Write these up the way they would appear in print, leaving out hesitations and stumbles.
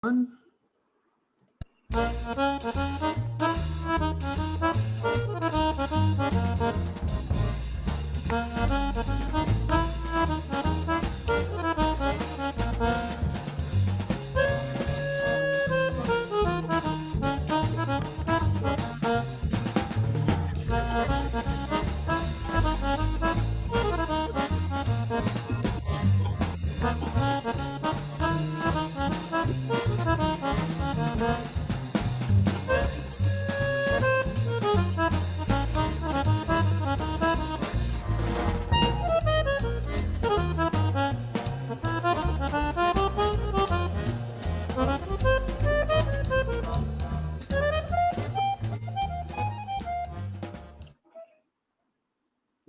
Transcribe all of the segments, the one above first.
1.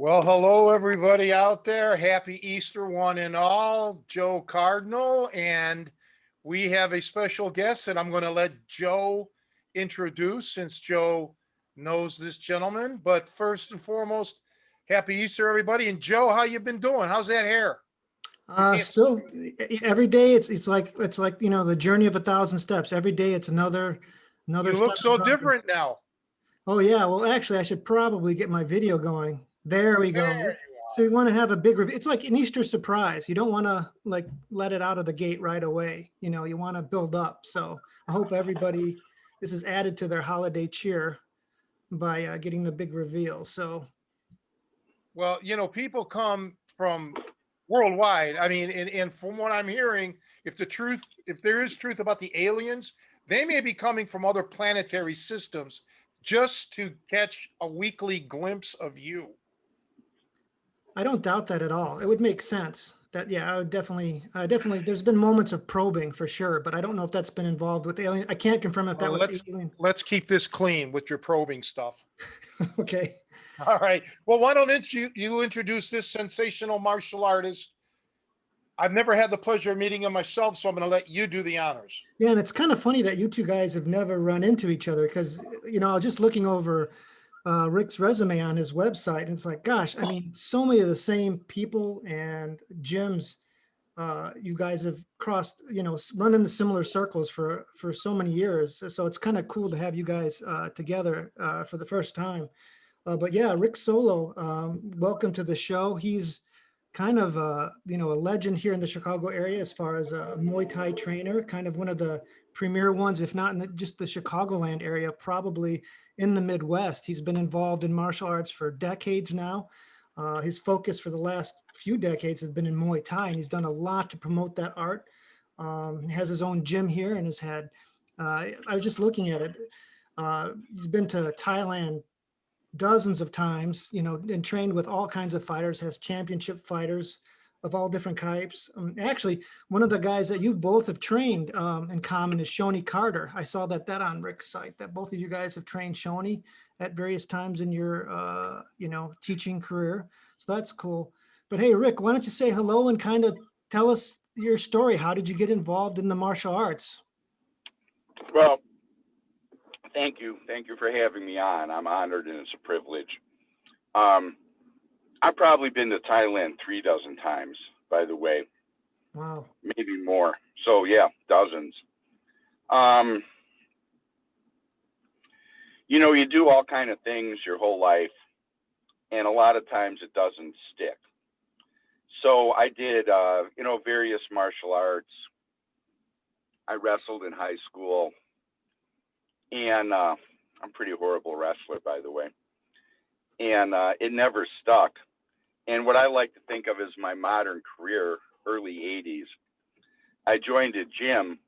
Well, hello, everybody out there. Happy Easter, one and all. Joe Cardinal, and we have a special guest that I'm going to let Joe introduce since Joe knows this gentleman. But first and foremost, happy Easter, everybody. And Joe, how you been doing? How's that hair? Still, every day it's like the journey of 1,000 steps. Every day it's another. You step look so in progress. different now. Oh yeah, well actually I should probably get my video going. There we go. There you So we want to have a big review. It's like an Easter surprise. You don't want to like let it out of the gate right away. You know, you want to build up. So I hope everybody, this is added to their holiday cheer by getting the big reveal. So, Well, people come from worldwide. I mean, and from what I'm hearing, if there is truth about the aliens, they may be coming from other planetary systems just to catch a weekly glimpse of you. I don't doubt that at all. It would make sense. That yeah, I would definitely. There's been moments of probing for sure, but I don't know if that's been involved with alien. I can't confirm if that was alien. Let's keep this clean with your probing stuff. Okay. All right. Well, why don't you introduce this sensational martial artist? I've never had the pleasure of meeting him myself, so I'm going to let you do the honors. Yeah, and it's kind of funny that you two guys have never run into each other because I was just looking over Rick's resume on his website, and it's like, gosh, I mean, so many of the same people and gyms. You guys have crossed, run in the similar circles for so many years. So it's kind of cool to have you guys together for the first time. But yeah, Rick Sollo, welcome to the show. He's kind of a legend here in the Chicago area as far as a Muay Thai trainer, kind of one of the premier ones, if not in just the Chicagoland area, probably in the Midwest. He's been involved in martial arts for decades now. His focus for the last few decades has been in Muay Thai, and he's done a lot to promote that art. He has his own gym here and has had, I was just looking at it. He's been to Thailand dozens of times, and trained with all kinds of fighters, has championship fighters of all different types. Actually, one of the guys that you both have trained in common is Shoney Carter. I saw that on Rick's site, that both of you guys have trained Shoney at various times in your, teaching career. So that's cool. But hey, Rick, why don't you say hello and kind of tell us your story? How did you get involved in the martial arts? Well, thank you. Thank you for having me on. I'm honored and it's a privilege. I've probably been to Thailand 36 times, by the way. Wow. Maybe more. So yeah, dozens. You do all kind of things your whole life, and a lot of times it doesn't stick. So I did, various martial arts. I wrestled in high school, and I'm a pretty horrible wrestler, by the way. And it never stuck. And what I like to think of as my modern career, early 80s, I joined a gym,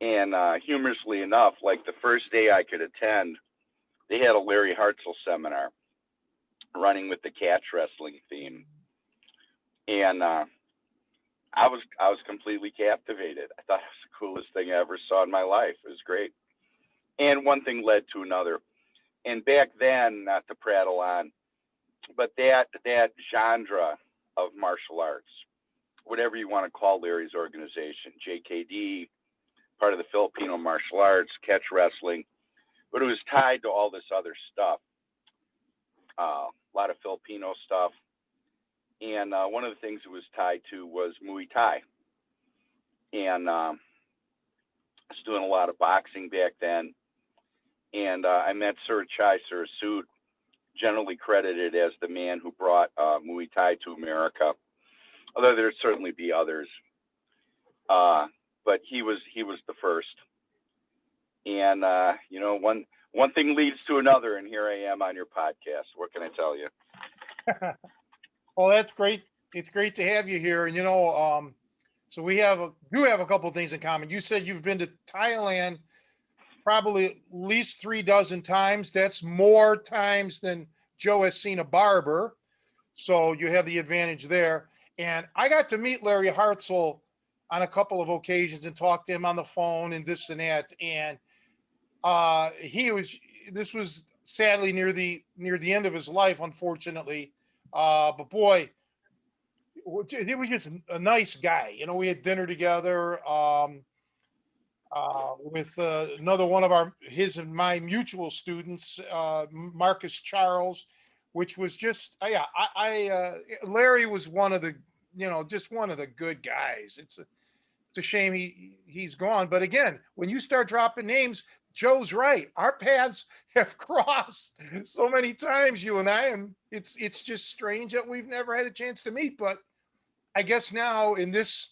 and humorously enough, like the first day I could attend, they had a Larry Hartsell seminar running with the catch wrestling theme. And I was completely captivated. I thought it was the coolest thing I ever saw in my life. It was great. And one thing led to another. And back then, not to prattle on, but that genre of martial arts, whatever you want to call Larry's organization, JKD, part of the Filipino martial arts, catch wrestling, but it was tied to all this other stuff, a lot of Filipino stuff. And one of the things it was tied to was Muay Thai. And doing a lot of boxing back then. And I met Sir Chai Sir Sood, generally credited as the man who brought Muay Thai to America, although there'd certainly be others. But he was the first. And you know, one thing leads to another, and here I am on your podcast. What can I tell you? Well, that's great. It's great to have you here. And you know, so we do have a couple of things in common. You said you've been to Thailand probably at least 36 times. That's more times than Joe has seen a barber. So you have the advantage there. And I got to meet Larry Hartsell on a couple of occasions and talk to him on the phone and this and that. And this was sadly near the end of his life, unfortunately. But boy, he was just a nice guy. You know, we had dinner together with another one of his and my mutual students, Marcus Charles, which was just, Larry was one of the, you know, just one of the good guys. It's a shame he's gone. But again, when you start dropping names, Joe's right. Our paths have crossed so many times, you and I, and it's just strange that we've never had a chance to meet. But I guess now in this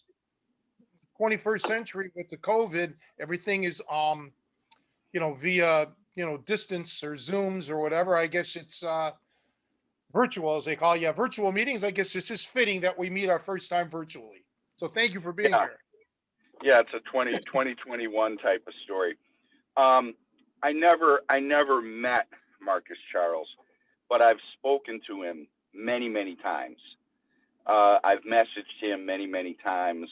21st century with the COVID, everything is you know, via, you know, distance or Zooms or whatever. I guess it's virtual, as they call it. Yeah, virtual meetings. I guess it's just fitting that we meet our first time virtually. So thank you for being here. Yeah, it's a 2021 type of story. I never met Marcus Charles, but I've spoken to him many times. I've messaged him many times.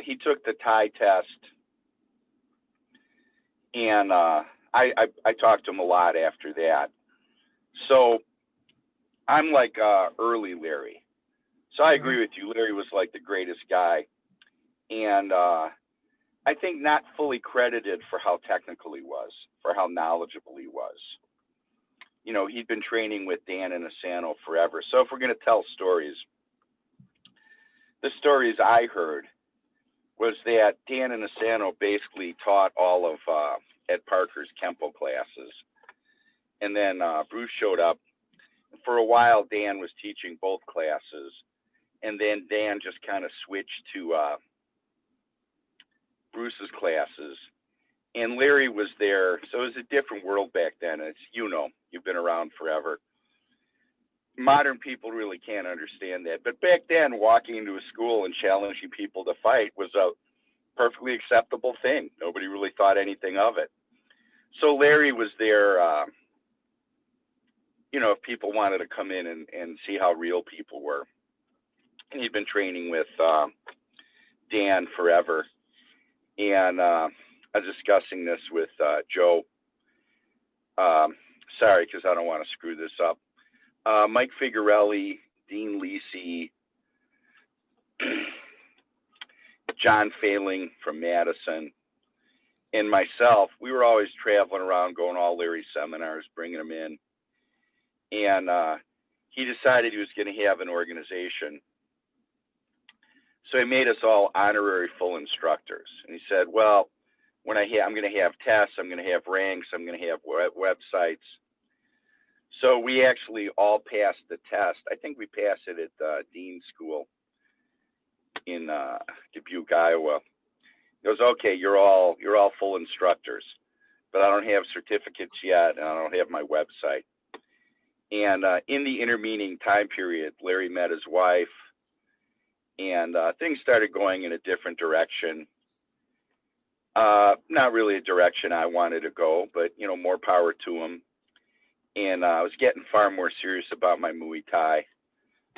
He took the Thai test, and I talked to him a lot after that. So I'm like early Larry. So I agree with you. Larry was like the greatest guy. And I think not fully credited for how technical he was, for how knowledgeable he was. You know, he'd been training with Dan and Asano forever. So if we're going to tell stories, the stories I heard was that Dan and Asano basically taught all of Ed Parker's Kempo classes. And then Bruce showed up. For a while, Dan was teaching both classes. And then Dan just kind of switched to Bruce's classes, and Larry was there. So it was a different world back then. It's, you know, you've been around forever. Modern people really can't understand that. But back then, walking into a school and challenging people to fight was a perfectly acceptable thing. Nobody really thought anything of it. So Larry was there, you know, if people wanted to come in and see how real people were. And he'd been training with Dan forever. And I was discussing this with Joe. Sorry, because I don't want to screw this up. Mike Figurelli, Dean Lisi, John Failing from Madison, and myself, we were always traveling around, going to all Larry's seminars, bringing them in. And he decided he was going to have an organization. So he made us all honorary full instructors. And he said, well, when I'm going to have tests, I'm going to have ranks, I'm going to have websites. So we actually all passed the test. I think we passed it at Dean School in Dubuque, Iowa. He goes, okay, you're all full instructors, but I don't have certificates yet, and I don't have my website. And in the intervening time period, Larry met his wife, and things started going in a different direction. Not really a direction I wanted to go, but, you know, more power to him. And I was getting far more serious about my Muay Thai.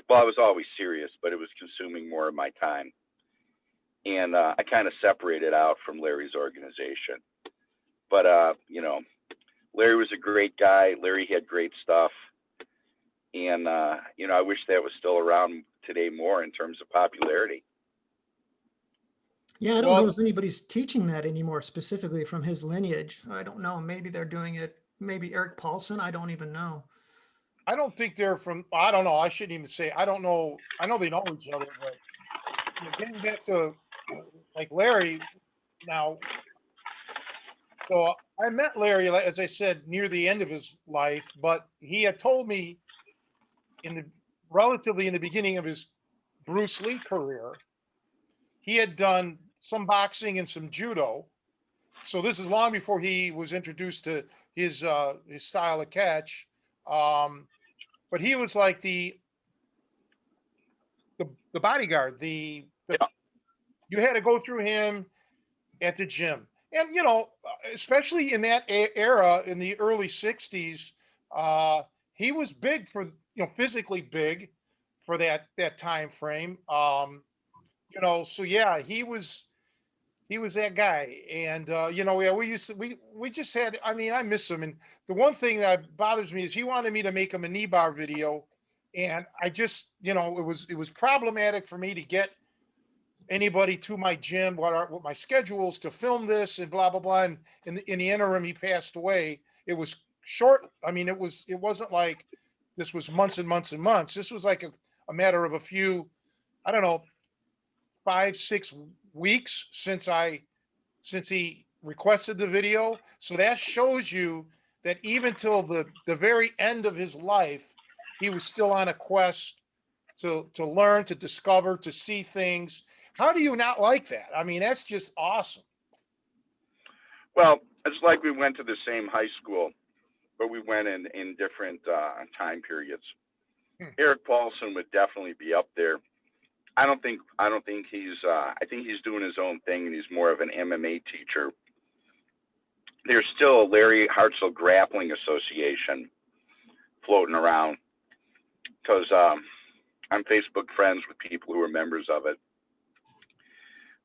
Well, I was always serious, but it was consuming more of my time. And I kind of separated out from Larry's organization. But, you know, Larry was a great guy. Larry had great stuff. And, you know, I wish that was still around today more in terms of popularity. Yeah, I don't know if anybody's teaching that anymore, specifically from his lineage. I don't know. Maybe they're doing it. Maybe Eric Paulson. I don't even know. I don't think they're from, I don't know. I shouldn't even say, I don't know. I know they know each other, but you know, getting back to like Larry, now So I met Larry, as I said, near the end of his life, but he had told me in the relatively in the beginning of his Bruce Lee career, he had done some boxing and some judo. So this is long before he was introduced to his style of catch. But he was like the bodyguard. The Yeah. You had to go through him at the gym. And especially in that era in the early 60s, he was big for, physically big for that time frame. So yeah, he was that guy. And yeah, we just had, I mean, I miss him. And the one thing that bothers me is he wanted me to make him a knee bar video. And I just, it was problematic for me to get anybody to my gym, what my schedules to film this and blah blah blah. And in the interim, he passed away. It was short. I mean, it wasn't like this was months and months and months. This was like a matter of a few, I don't know, 5 6 weeks since he requested the video. So that shows you that even till the very end of his life, he was still on a quest to learn, to discover, to see things. How do you not like that? I mean, that's just awesome. Well, it's like we went to the same high school, but we went in different time periods. Eric Paulson would definitely be up there. I don't think he's I think he's doing his own thing, and he's more of an MMA teacher. There's still a Larry Hartsell Grappling Association floating around, because I'm Facebook friends with people who are members of it.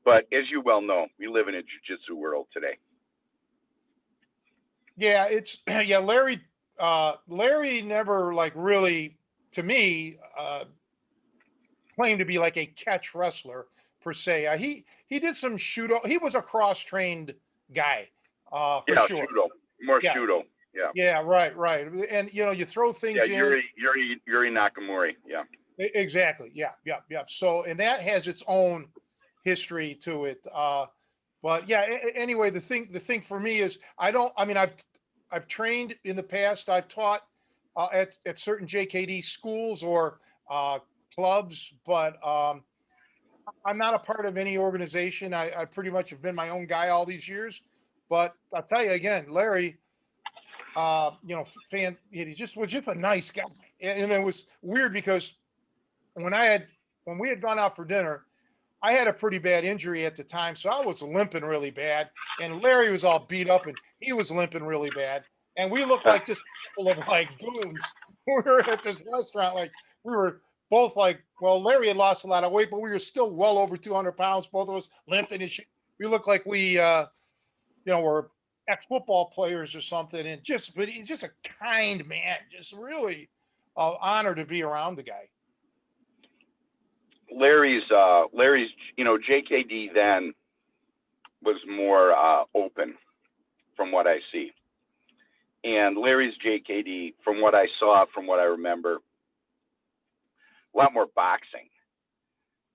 But as you well know, we live in a jiu-jitsu world today. Yeah, it's yeah, Larry never like really, to me, claimed to be like a catch wrestler per se. He did some judo. He was a cross-trained guy, for Yeah, sure. judo, more Yeah, judo. Yeah, yeah, right. And you throw yeah, things in. Yuri Nakamori. Yeah, Exactly. Yeah. So, and that has its own history to it. But yeah, anyway, the thing for me is I mean, I've trained in the past. I've taught at certain JKD schools or clubs, but I'm not a part of any organization. I pretty much have been my own guy all these years. But I'll tell you again, Larry, he just was just a nice guy. And it was weird because when we had gone out for dinner, I had a pretty bad injury at the time, so I was limping really bad, and Larry was all beat up, and he was limping really bad, and we looked like just a couple of like goons. We were at this restaurant, like we were both like, well, Larry had lost a lot of weight, but we were still well over 200 pounds, both of us limping and shit. We looked like we, were ex-football players or something, but he's just a kind man, just really honor to be around the guy. Larry's JKD then was more open, from what I see, and Larry's JKD, from what I saw, from what I remember, a lot more boxing.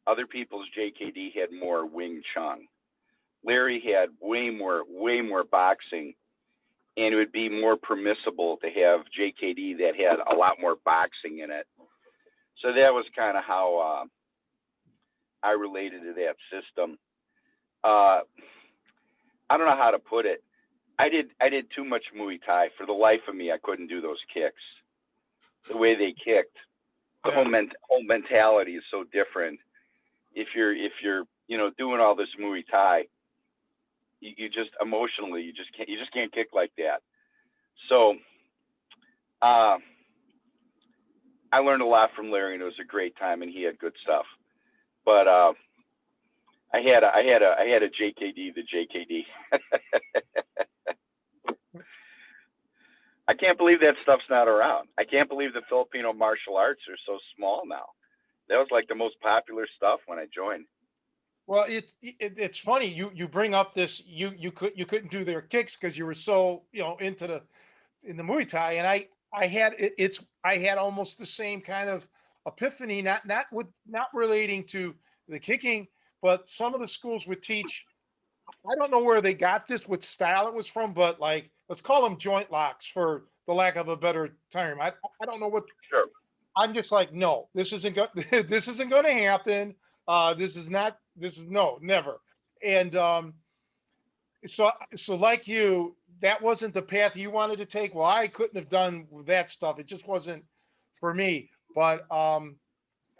Other people's JKD had more Wing Chun. Larry had way more boxing, and it would be more permissible to have JKD that had a lot more boxing in it. So that was kind of how I related to that system. I don't know how to put it. I did too much Muay Thai. For the life of me, I couldn't do those kicks. The way they kicked, the whole mentality is so different. If you're doing all this Muay Thai, you just emotionally you just can't kick like that. So I learned a lot from Larry, and it was a great time, and he had good stuff. But I had a JKD, the JKD. I can't believe that stuff's not around. I can't believe the Filipino martial arts are so small now. That was like the most popular stuff when I joined. Well, it's funny you bring up this you couldn't do their kicks because you were so in the Muay Thai, and I had almost the same kind of epiphany, not relating to the kicking, but some of the schools would teach I don't know where they got this, what style it was from, but like, let's call them joint locks for the lack of a better term. I don't know what. Sure. I'm just like, no, this isn't this isn't going to happen. This is not. This is no, never. And so like you, that wasn't the path you wanted to take. Well, I couldn't have done that stuff. It just wasn't for me. But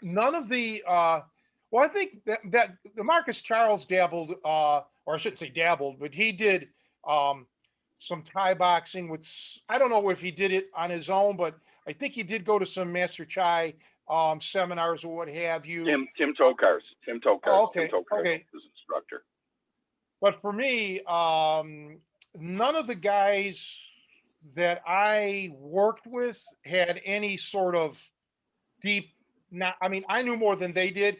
none of the well, I think that the Marcus Charles dabbled, or I shouldn't say dabbled, but he did some Thai boxing with. I don't know if he did it on his own, but I think he did go to some Master Chai seminars or what have you. Tim Tokars. Oh, okay, Tim Tokars okay. is instructor. But for me, none of the guys that I worked with had any sort of deep. Not, I mean, I knew more than they did,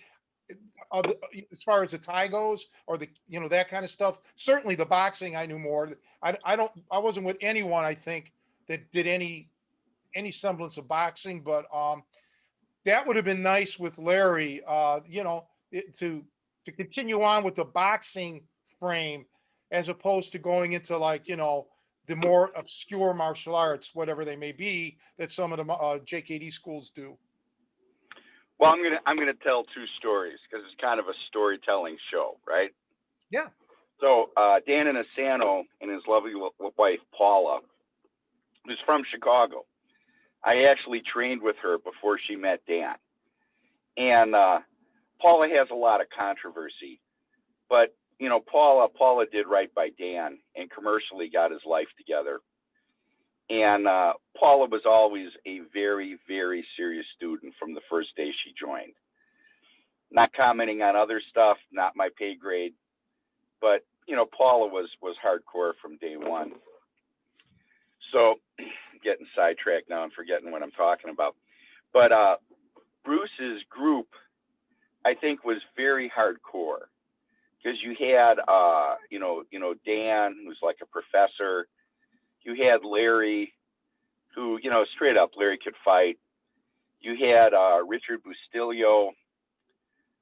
as far as the Thai goes, or the that kind of stuff. Certainly, the boxing I knew more. I wasn't with anyone I think that did any semblance of boxing, but that would have been nice with Larry. To continue on with the boxing frame, as opposed to going into like the more obscure martial arts, whatever they may be, that some of the JKD schools do. Well, I'm gonna tell two stories because it's kind of a storytelling show, right? Yeah. So Dan Inasano and his lovely wife Paula, who's from Chicago. I actually trained with her before she met Dan, and Paula has a lot of controversy, but Paula did right by Dan and commercially got his life together. And Paula was always a very, very serious student from the first day she joined. Not commenting on other stuff, not my pay grade, but Paula was hardcore from day one. So, getting sidetracked now and forgetting what I'm talking about. But Bruce's group, I think, was very hardcore because you had Dan, who's like a professor. You had Larry, who, straight up, Larry could fight. You had Richard Bustillo.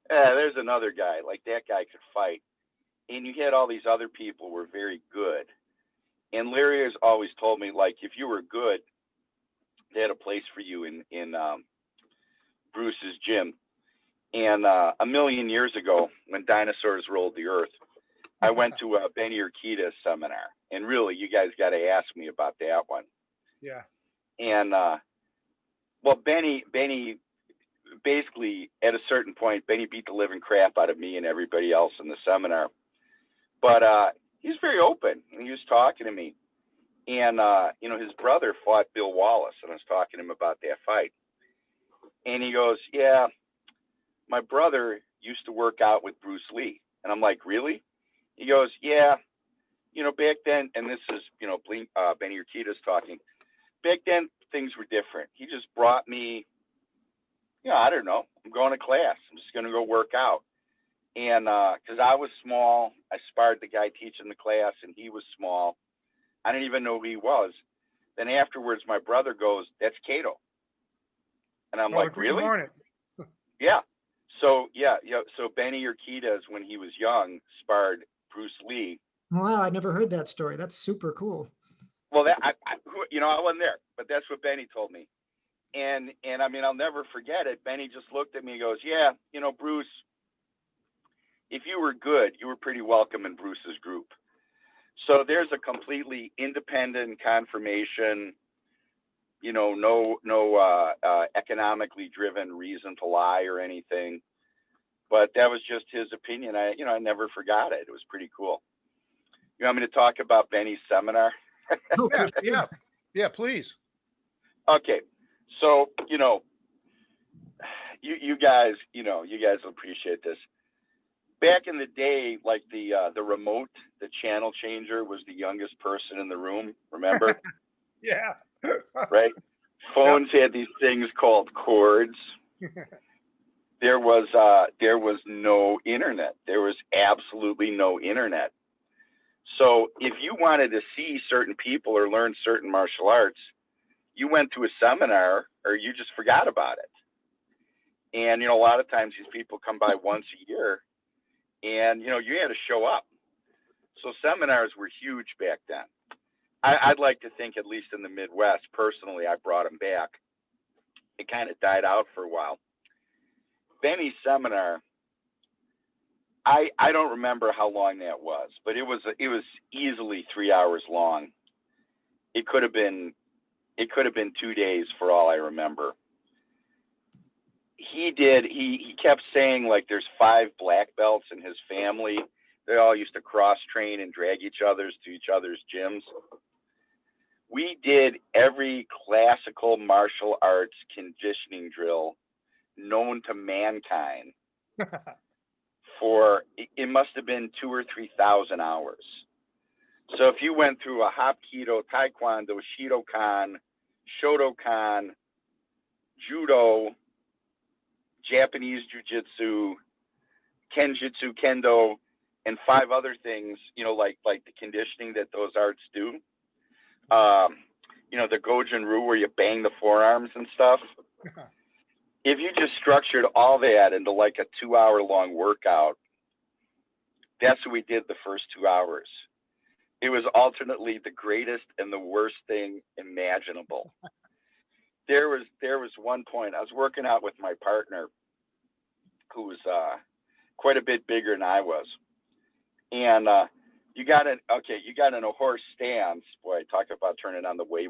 There's another guy, like that guy could fight. And you had all these other people who were very good. And Larry has always told me, like, if you were good, they had a place for you in Bruce's gym. And a million years ago, when dinosaurs rolled the earth, I went to a Benny Urquidez seminar. And really, you guys got to ask me about that one. Yeah. And, Benny basically, at a certain point, Benny beat the living crap out of me and everybody else in the seminar. But he's very open, and he was talking to me. And, his brother fought Bill Wallace, and I was talking to him about that fight. And he goes, yeah, my brother used to work out with Bruce Lee. And I'm like, really? He goes, yeah, back then, and this is, Benny Urquidez talking, back then things were different. He just brought me, I don't know, I'm going to class. I'm just going to go work out. And because I was small, I sparred the guy teaching the class, and he was small. I didn't even know who he was. Then afterwards, my brother goes, that's Cato. And I'm like, really? Yeah. So, so Benny Urquidez, when he was young, sparred Bruce Lee. Wow, I never heard that story. That's super cool. Well, I wasn't there, but that's what Benny told me. And I mean, I'll never forget it. Benny just looked at me and goes, yeah, Bruce, if you were good, you were pretty welcome in Bruce's group. So there's a completely independent confirmation, no economically driven reason to lie or anything. But that was just his opinion. I never forgot it. It was pretty cool. You want me to talk about Benny's seminar? Oh, for Yeah, sure. yeah, please. Okay. So, you guys will appreciate this. Back in the day, like the remote, the channel changer was the youngest person in the room. Remember? Yeah. Right. Phones had these things called cords. There was no internet. There was absolutely no internet. So if you wanted to see certain people or learn certain martial arts, you went to a seminar or you just forgot about it. And, a lot of times these people come by once a year and, you had to show up. So seminars were huge back then. I'd like to think, at least in the Midwest, personally, I brought them back. It kind of died out for a while. Benny's seminar, I don't remember how long that was, but it was easily 3 hours long. It could have been 2 days for all I remember. He kept saying, like, there's 5 black belts in his family. They all used to cross train and drag each other's to each other's gyms. We did every classical martial arts conditioning drill known to mankind for, it must have been 2,000 or 3,000 hours. So if you went through a Hapkido, Taekwondo, Shidokan, Shotokan, Judo, Japanese Jiu-Jitsu, Kenjutsu, Kendo, and 5 other things, you know, like the conditioning that those arts do. You know, the Gojin Ryu where you bang the forearms and stuff. If you just structured all that into like a 2-hour-long workout, that's what we did the first 2 hours. It was alternately the greatest and the worst thing imaginable. There was one point I was working out with my partner, who was quite a bit bigger than I was, and you got in a horse stance. Boy, talk about turning on the way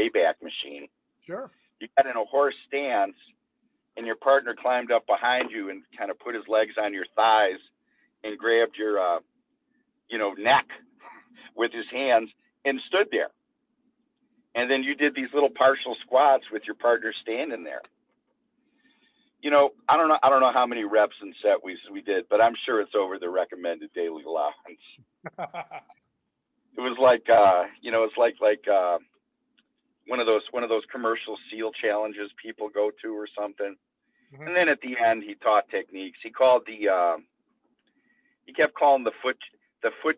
back machine. Sure. You got in a horse stance, and your partner climbed up behind you and kind of put his legs on your thighs and grabbed your neck with his hands and stood there. And then you did these little partial squats with your partner standing there. You know, I don't know how many reps and set we did, but I'm sure it's over the recommended daily allowance. It was like it's like one of those commercial SEAL challenges people go to or something. Mm-hmm. And then at the end, he taught techniques. He kept calling the foot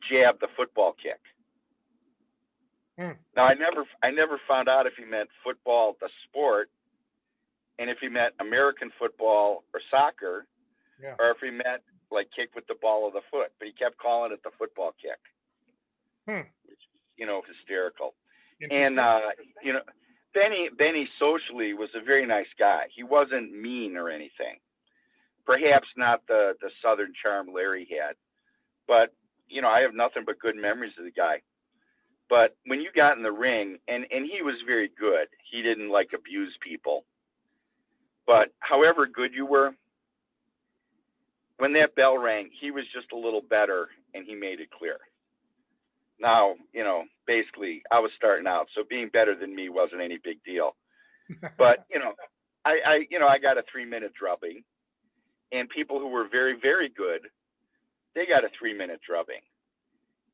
jab the football kick. Now I never found out if he meant football the sport, and if he meant American football or soccer, yeah, or if he meant like kick with the ball of the foot. But he kept calling it the football kick. Which, hysterical. And Benny socially was a very nice guy. He wasn't mean or anything. Perhaps not the Southern charm Larry had, but I have nothing but good memories of the guy. But when you got in the ring, and he was very good, he didn't like abuse people. But however good you were, when that bell rang, he was just a little better, and he made it clear. Now, basically, I was starting out, so being better than me wasn't any big deal. But I got a 3-minute drubbing, and people who were very, very good, they got a 3-minute drubbing.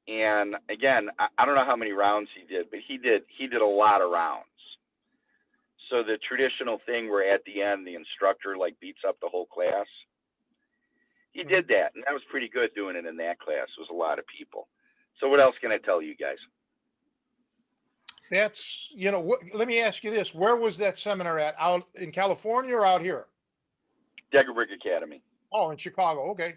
And again, I don't know how many rounds he did, but he did a lot of rounds. So the traditional thing where at the end the instructor like beats up the whole class, he did that, and that was pretty good doing it in that class. It was a lot of people. So what else can I tell you guys? That's, let me ask you this. Where was that seminar at? Out in California or out here? Degerberg Academy. Oh, in Chicago. Okay.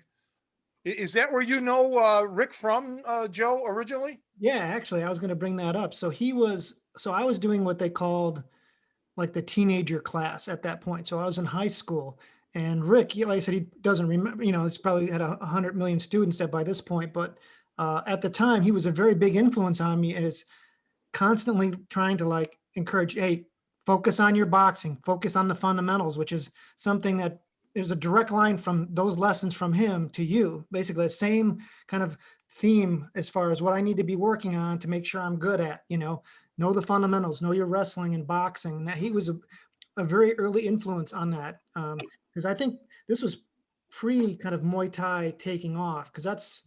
Is that where Rick from, Joe, originally? Yeah, actually, I was going to bring that up. So I was doing what they called like the teenager class at that point. So I was in high school, and Rick, like I said, he doesn't remember, it's probably had 100 million students by this point, but at the time he was a very big influence on me, and it's constantly trying to like encourage, hey, focus on your boxing, focus on the fundamentals, which is something that there's a direct line from those lessons from him to you, basically the same kind of theme as far as what I need to be working on to make sure I'm good at, know the fundamentals, know your wrestling and boxing. And that he was a very early influence on that. Because I think this was pre kind of Muay Thai taking off, because that's,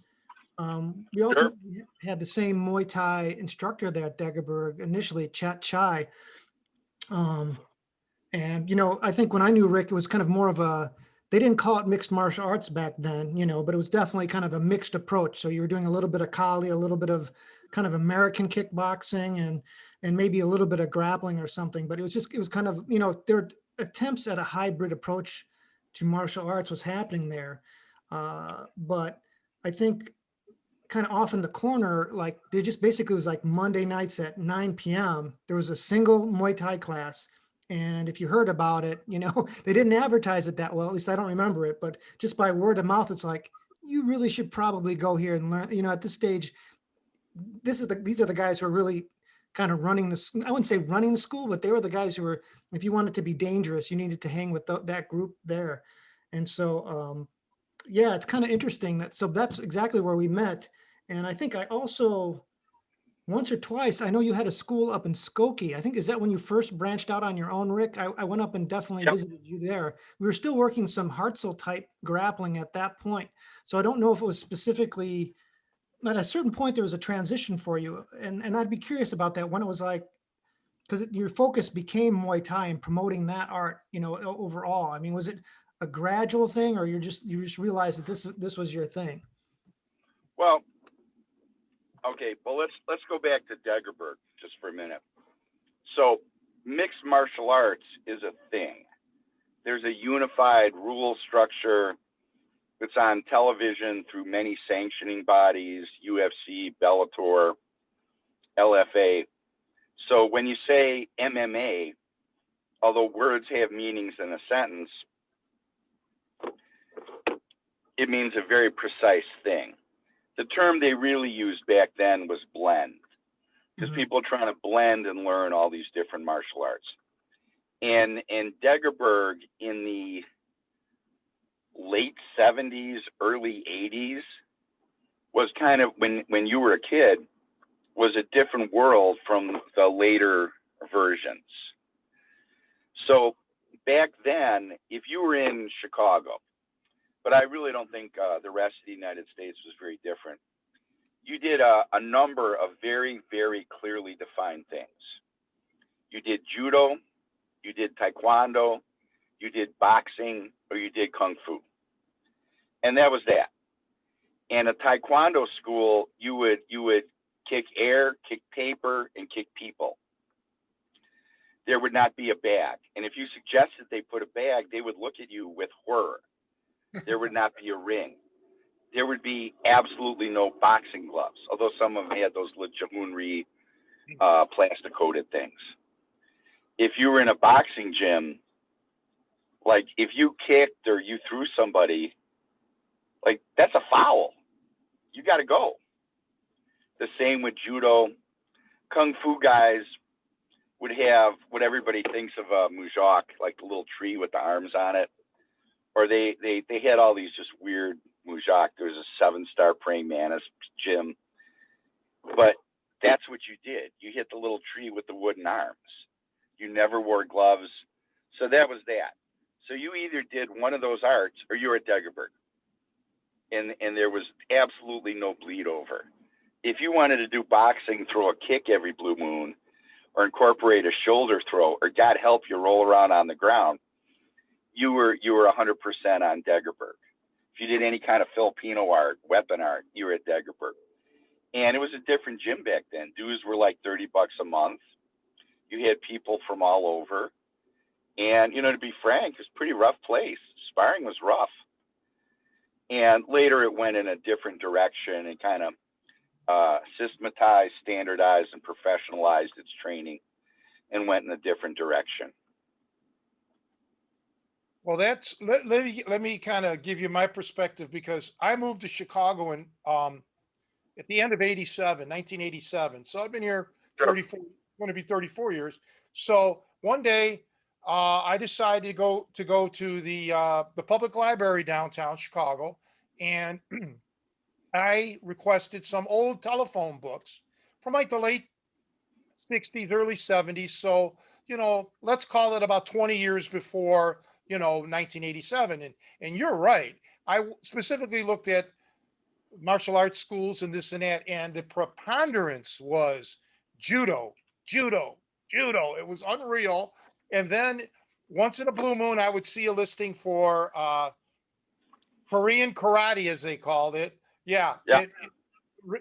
we ultimately had the same Muay Thai instructor there at Degerberg initially, Chat Chai. And, I think when I knew Rick, it was kind of more of they didn't call it mixed martial arts back then, but it was definitely kind of a mixed approach. So you were doing a little bit of Kali, a little bit of kind of American kickboxing, and maybe a little bit of grappling or something. But it was kind of, their attempts at a hybrid approach to martial arts was happening there. But I think kind of off in the corner, like they just basically was like Monday nights at 9 p.m. There was a single Muay Thai class. And if you heard about it, you know, they didn't advertise it that well, at least I don't remember it, but just by word of mouth, it's like, you really should probably go here and learn, you know, at this stage, these are the guys who are really kind of running I wouldn't say running the school, but they were the guys who were, if you wanted to be dangerous, you needed to hang with that group there. And so, yeah, it's kind of interesting so that's exactly where we met. And I think I also, once or twice, I know you had a school up in Skokie. I think, is that when you first branched out on your own, Rick? I went up and definitely Yep. visited you there. We were still working some Hartsell type grappling at that point. So I don't know if it was specifically, at a certain point, there was a transition for you. And I'd be curious about that, when it was like, because your focus became Muay Thai and promoting that art, you know, overall. I mean, was it a gradual thing, or you just realized that this was your thing? Well, okay, well, let's go back to Degerberg just for a minute. So mixed martial arts is a thing. There's a unified rule structure that's on television through many sanctioning bodies, UFC, Bellator, LFA. So when you say MMA, although words have meanings in a sentence, it means a very precise thing. The term they really used back then was blend, because people are trying to blend and learn all these different martial arts. And Degerberg in the late 70s, early 80s was kind of, when you were a kid, was a different world from the later versions. So back then, if you were in Chicago, but I really don't think the rest of the United States was very different, you did a number of very, very clearly defined things. You did judo, you did taekwondo, you did boxing, or you did kung fu. And that was that. And a taekwondo school, you would kick air, kick paper, and kick people. There would not be a bag. And if you suggested they put a bag, they would look at you with horror. There would not be a ring. There would be absolutely no boxing gloves, although some of them had those Jahunri plastic coated things. If you were in a boxing gym, like if you kicked or you threw somebody, like that's a foul. You got to go. The same with judo. Kung fu guys would have what everybody thinks of a mujok, like the little tree with the arms on it. Or they had all these just weird mujok. There was a 7-star praying mantis gym. But that's what you did. You hit the little tree with the wooden arms. You never wore gloves. So that was that. So you either did one of those arts or you were at Degerberg. And there was absolutely no bleed over. If you wanted to do boxing, throw a kick every blue moon, or incorporate a shoulder throw, or God help you roll around on the ground, you were 100% on Degerberg. If you did any kind of Filipino art, weapon art, you were at Degerberg. And it was a different gym back then. Dues were like $30 a month. You had people from all over. And, you know, to be frank, it's a pretty rough place. Sparring was rough. And later it went in a different direction and kind of systematized, standardized, and professionalized its training and went in a different direction. Well, let me kind of give you my perspective, because I moved to Chicago in at the end of 1987. So I've been here 34, going to be 34 years. So one day I decided to go to the public library downtown Chicago, and I requested some old telephone books from like the late 60s, early 70s. So, you know, let's call it about 20 years before, 1987. And you're right. I specifically looked at martial arts schools and this and that, and the preponderance was judo, judo, judo. It was unreal. And then once in a blue moon, I would see a listing for Korean karate, as they called it. Yeah, Yeah.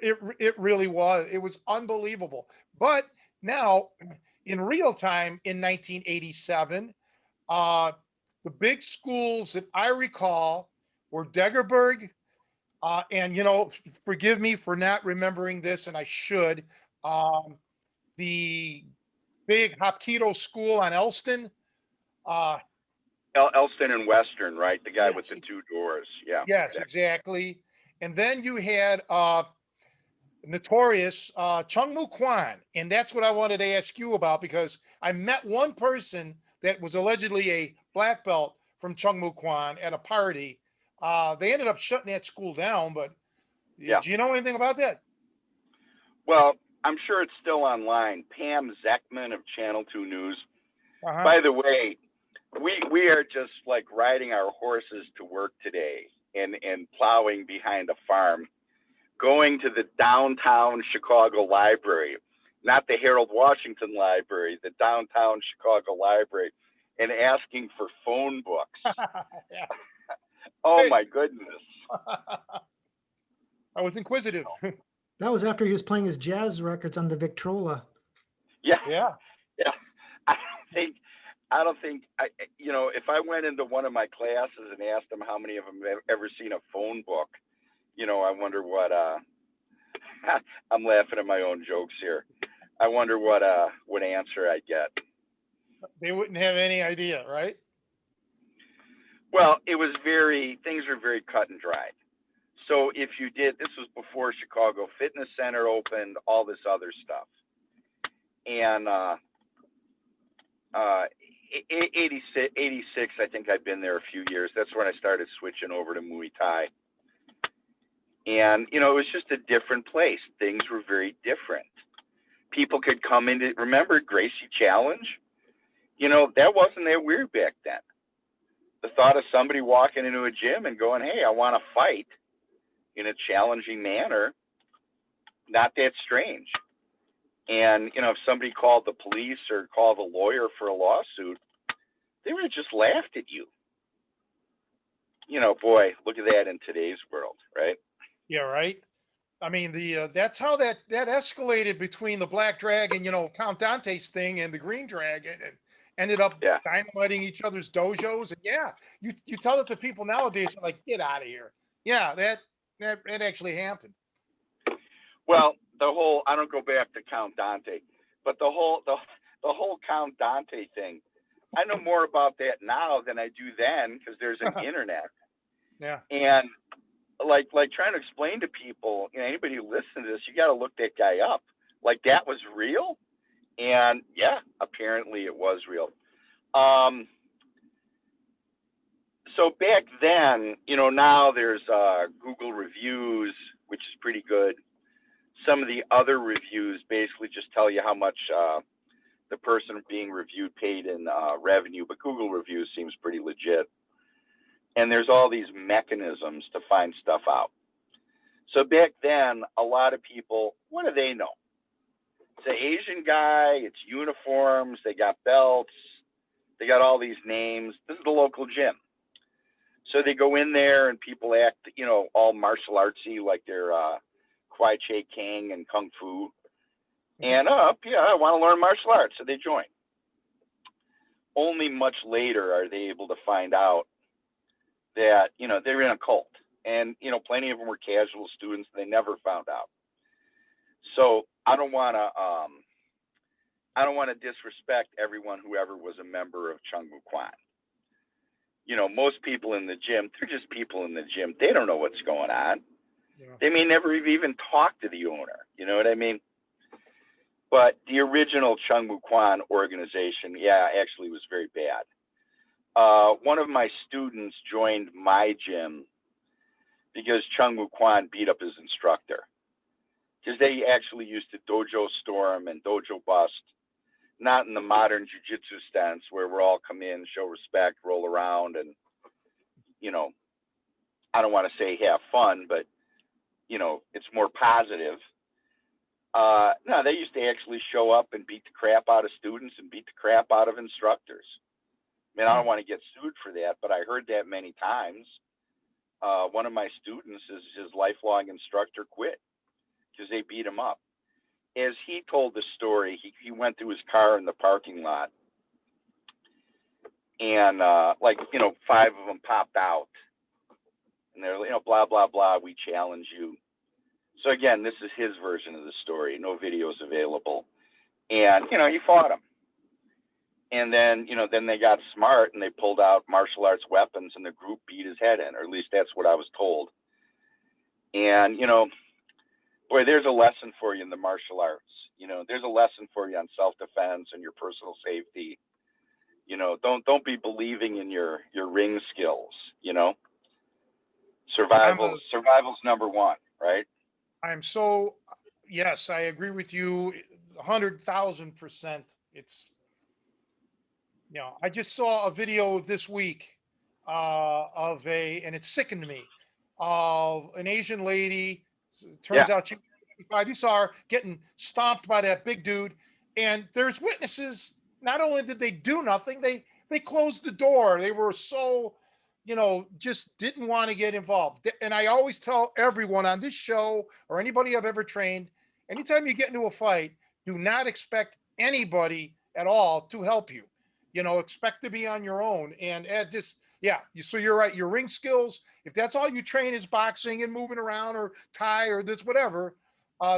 it really was. It was unbelievable. But now, in real time, in 1987, the big schools that I recall were Degerberg, And forgive me for not remembering this, and I should. Um, the big Hapkido school on Elston. Uh, Elston and Western, right? The guy with yes, the two doors. Yeah. yes, Exactly. exactly. And then you had notorious Chung Mu Kwan, and that's what I wanted to ask you about because I met one person that was allegedly a black belt from Chung Mu Kwan at a party. They ended up shutting that school down, but Yeah. do you know anything about that? Well, I'm sure it's still online. Pam Zeckman of Channel 2 News. Uh-huh. By the way, we are just like riding our horses to work today and plowing behind a farm, going to the downtown Chicago library, not the Harold Washington Library, the downtown Chicago library, and asking for phone books. Yeah. Oh Hey. my goodness. I was inquisitive. That was after he was playing his jazz records on the Victrola. Yeah. Yeah. Yeah. I don't think if I went into one of my classes and asked them how many of them have ever seen a phone book, I wonder what I'm laughing at my own jokes here. I wonder what answer I get. They wouldn't have any idea, right? Well, things were very cut and dried. So if you did, this was before Chicago Fitness Center opened, all this other stuff. And 86, I think I've been there a few years. That's when I started switching over to Muay Thai. And, it was just a different place. Things were very different. People could come into, remember Gracie Challenge? That wasn't that weird back then. The thought of somebody walking into a gym and going, hey, I want to fight in a challenging manner, not that strange. And, if somebody called the police or called a lawyer for a lawsuit, they would have just laughed at you. Boy, look at that in today's world, right? Yeah, right. I mean, that's how that escalated between the Black Dragon, Count Dante's thing, and the Green Dragon, and ended up dynamiting each other's dojos. And yeah, you tell it to people nowadays, they're like, get out of here. Yeah, that actually happened. Well, I don't go back to Count Dante, but the whole Count Dante thing, I know more about that now than I do then because there's an internet. Yeah. And like trying to explain to people, anybody who listens to this, you got to look that guy up. Like that was real. And yeah, apparently it was real. So back then, now there's Google reviews, which is pretty good. Some of the other reviews basically just tell you how much the person being reviewed paid in revenue, but Google reviews seems pretty legit. And there's all these mechanisms to find stuff out. So back then, a lot of people, what do they know? It's an Asian guy, it's uniforms, they got belts, they got all these names. This is the local gym. So they go in there and people act, all martial artsy, like they're Kwai Che King and Kung Fu. And I want to learn martial arts. So they join. Only much later are they able to find out that, they're in a cult. And, plenty of them were casual students. They never found out. So I don't want to disrespect everyone who ever was a member of Chung Mu Kwan. Most people in the gym, they're just people in the gym. They don't know what's going on. Yeah. They may never even talk to the owner. You know what I mean? But the original Chung Mu Kwan organization, actually was very bad. One of my students joined my gym because Chung Mu Kwan beat up his instructor. Because they actually used to dojo storm and dojo bust, not in the modern jiu-jitsu stance where we're all come in, show respect, roll around, and, I don't want to say have fun, but, it's more positive. No, they used to actually show up and beat the crap out of students and beat the crap out of instructors. I mean, I don't want to get sued for that, but I heard that many times. One of my students, his lifelong instructor, quit because they beat him up. As he told the story, he went through his car in the parking lot, and 5 of them popped out, And they're, blah, blah, blah. We challenge you. So again, this is his version of the story. No videos available. And, he fought him. And then, then they got smart and they pulled out martial arts weapons and the group beat his head in, or at least that's what I was told. And, boy, there's a lesson for you in the martial arts. There's a lesson for you on self-defense and your personal safety. Don't be believing in your ring skills, Survival's number one, right? Yes, I agree with you 100,000%. It's, I just saw a video this week and it sickened me, of an Asian lady. Turns out she was 55. You saw her getting stomped by that big dude. And there's witnesses. Not only did they do nothing, they closed the door. They were so, just didn't want to get involved. And I always tell everyone on this show or anybody I've ever trained, anytime you get into a fight, do not expect anybody at all to help you. Expect to be on your own. And so you're right. Your ring skills, if that's all you train is boxing and moving around or Thai or this, whatever,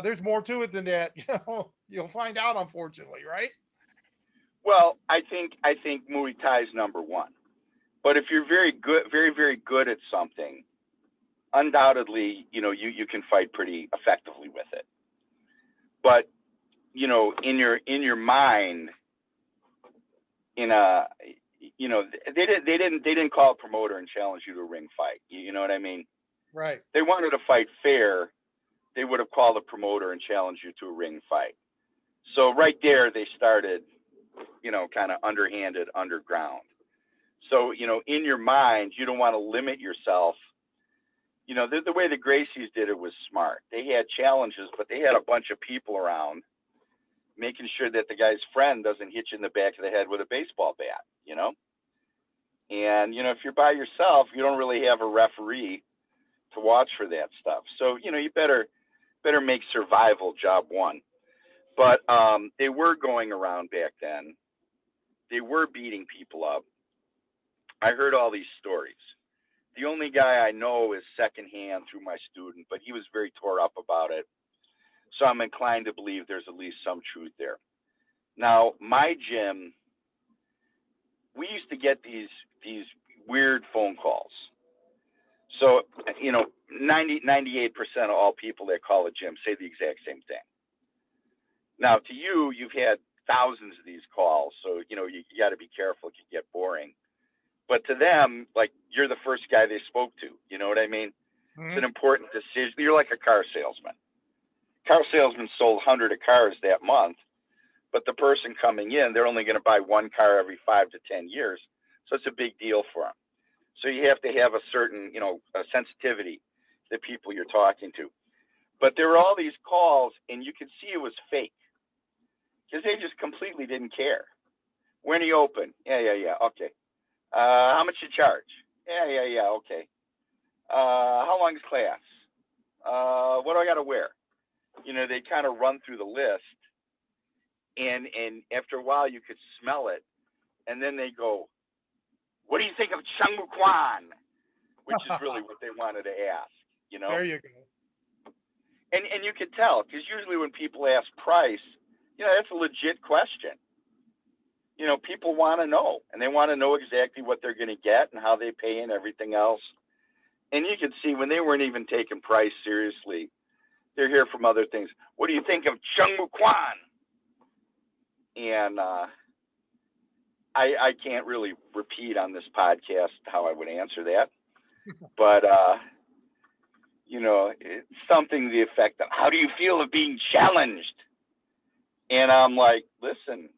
there's more to it than that. You'll find out, unfortunately, right? Well, I think Muay Thai is number one. But if you're very good, very, very good at something, undoubtedly, you can fight pretty effectively with it. But, in your mind, they didn't call a promoter and challenge you to a ring fight. You know what I mean? Right. They wanted to fight fair. They would have called a promoter and challenged you to a ring fight. So right there, they started, kind of underhanded, underground. So, in your mind, you don't want to limit yourself. The way the Gracies did it was smart. They had challenges, but they had a bunch of people around making sure that the guy's friend doesn't hit you in the back of the head with a baseball bat, And, if you're by yourself, you don't really have a referee to watch for that stuff. So, you better make survival job one. But they were going around back then. They were beating people up. I heard all these stories. The only guy I know is secondhand through my student, but he was very tore up about it. So I'm inclined to believe there's at least some truth there. Now, my gym, we used to get these weird phone calls. So, 98% of all people that call a gym say the exact same thing. Now, to you, you've had thousands of these calls, so, you got to be careful. It can get boring. But to them, like, you're the first guy they spoke to. You know what I mean? Mm-hmm. It's an important decision. You're like a car salesman. Car salesman sold 100 of cars that month, but the person coming in, they're only going to buy one car every 5 to 10 years. So it's a big deal for them. So you have to have a certain, a sensitivity to the people you're talking to. But there were all these calls, and you could see it was fake because they just completely didn't care. When are you open? Yeah. Okay. How much you charge? Yeah. Okay. How long is class? What do I got to wear? They kind of run through the list, and after a while you could smell it, and then they go, "What do you think of Changmu Kwan?" Which is really what they wanted to ask. There you go. And you could tell, because usually when people ask price, that's a legit question. People want to know, and they want to know exactly what they're going to get and how they pay and everything else. And you could see when they weren't even taking price seriously, they're here from other things. What do you think of Changmu Kwan? And I can't really repeat on this podcast how I would answer that. But, it's something to the effect of, how do you feel of being challenged? And I'm like, listen,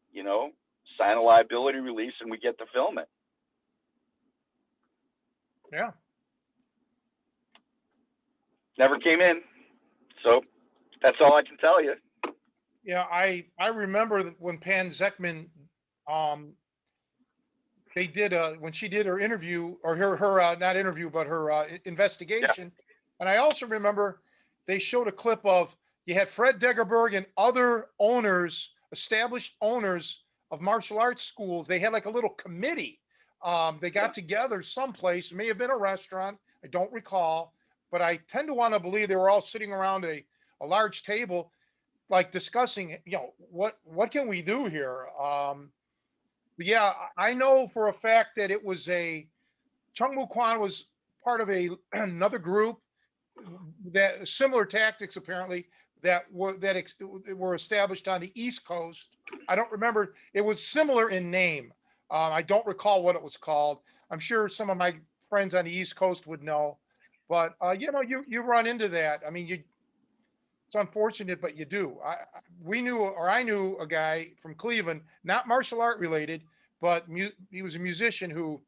sign a liability release and we get to film it. Yeah. Never came in. So that's all I can tell you. Yeah, I remember when Pan Zekman, they did when she did her interview, or her not interview, but her investigation. Yeah. And I also remember they showed a clip of, you had Fred Degerberg and other owners, established owners of martial arts schools. They had like a little committee. They got together someplace, it may have been a restaurant. I don't recall, but I tend to want to believe they were all sitting around a large table, like discussing, what can we do here? But yeah, I know for a fact that it was Chung Moo Kwan was part of another group that similar tactics apparently were established on the East Coast. I don't remember. It was similar in name. I don't recall what it was called. I'm sure some of my friends on the East Coast would know, but you run into that. I mean, it's unfortunate, but you do. I knew a guy from Cleveland, not martial art related, but he was a musician who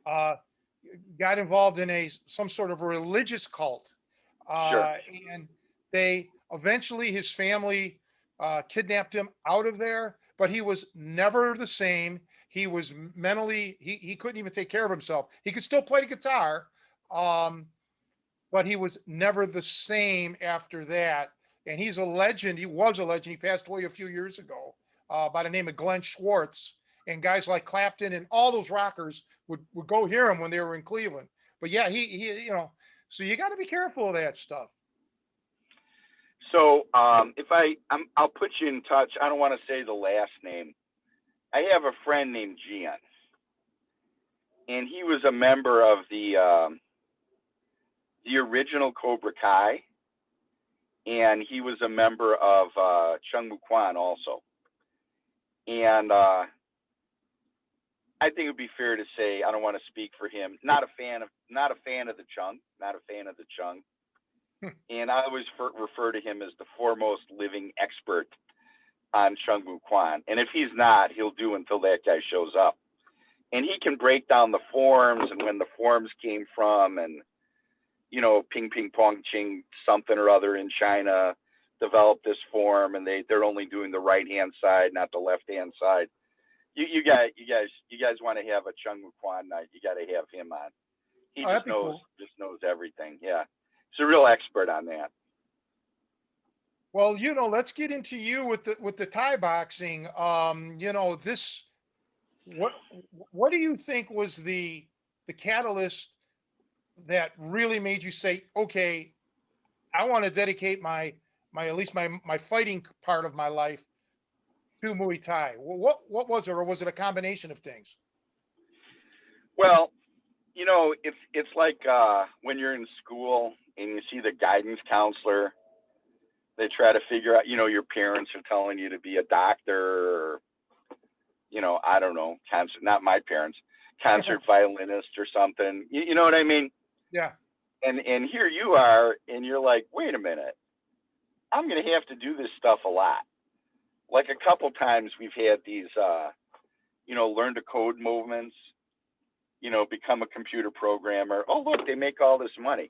uh, got involved in some sort of a religious cult, Sure. and they eventually his family kidnapped him out of there. But he was never the same. He was mentally he couldn't even take care of himself. He could still play the guitar, um, but he was never the same after that. And he's a legend. He was a legend. He passed away a few years ago by the name of Glenn Schwartz. And guys like Clapton and all those rockers would go hear him when they were in Cleveland. But yeah, so you got to be careful of that stuff. So I'll put you in touch. I don't want to say the last name. I have a friend named Gian, and he was a member of the original Cobra Kai, and he was a member of Chung Moo Kwan also. And I think it would be fair to say, I don't want to speak for him. Not a fan of the Chung. And I always refer to him as the foremost living expert on Chung Moo Kwan. And if he's not, he'll do until that guy shows up. And he can break down the forms and when the forms came from, and ping pong ching something or other in China developed this form, and they're only doing the right hand side, not the left hand side. You guys want to have a Chung Moo Kwan night? You got to have him on. He just knows everything. Yeah, he's a real expert on that. Well, let's get into you with the Thai boxing. This what do you think was the catalyst that really made you say, okay, I want to dedicate my at least my fighting part of my life to Muay Thai? What was it, or was it a combination of things? Well, it's like when you're in school and you see the guidance counselor. They try to figure out, your parents are telling you to be a doctor, or, I don't know, not my parents, concert violinist or something. You know what I mean? Yeah. And here you are, and you're like, wait a minute, I'm going to have to do this stuff a lot. Like a couple times we've had these, learn to code movements, become a computer programmer. Oh, look, they make all this money.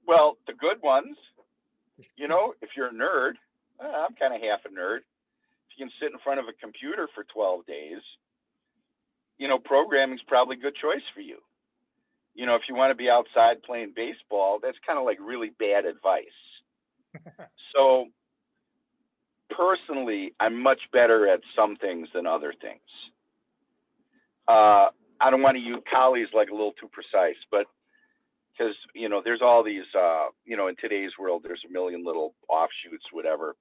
Well, the good ones, if you're a nerd, I'm kind of half a nerd. If you can sit in front of a computer for 12 days, programming's probably a good choice for you. If you want to be outside playing baseball, that's kind of like really bad advice. So personally, I'm much better at some things than other things. I don't want to use Kali's like a little too precise, but because, there's all these, in today's world, there's a million little offshoots, whatever.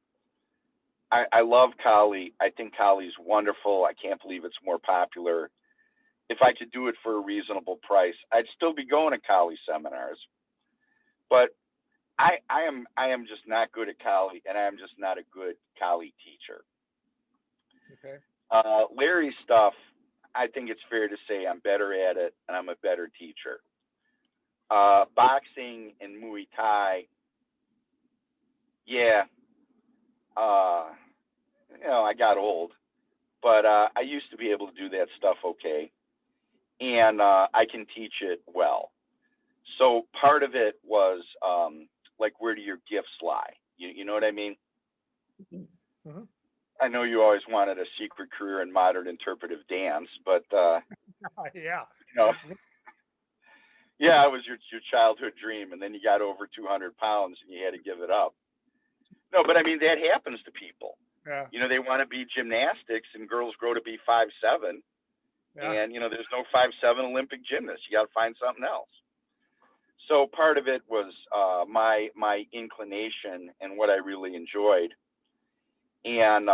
I love Kali. I think Kali's wonderful. I can't believe it's more popular. If I could do it for a reasonable price, I'd still be going to Kali seminars. But I am just not good at Kali, and I am just not a good Kali teacher. Okay. Larry's stuff, I think it's fair to say I'm better at it, and I'm a better teacher. Boxing and Muay Thai, yeah, I got old, but I used to be able to do that stuff okay, and I can teach it well. So part of it was like, where do your gifts lie? You know what I mean? Mm-hmm. I know you always wanted a secret career in modern interpretive dance, but yeah, yeah, it was your childhood dream, and then you got over 200 pounds and you had to give it up. No, but I mean, that happens to people. Yeah. They want to be gymnastics, and girls grow to be 5'7", yeah. and there's no 5'7" Olympic gymnast. You got to find something else. So part of it was my inclination and what I really enjoyed. And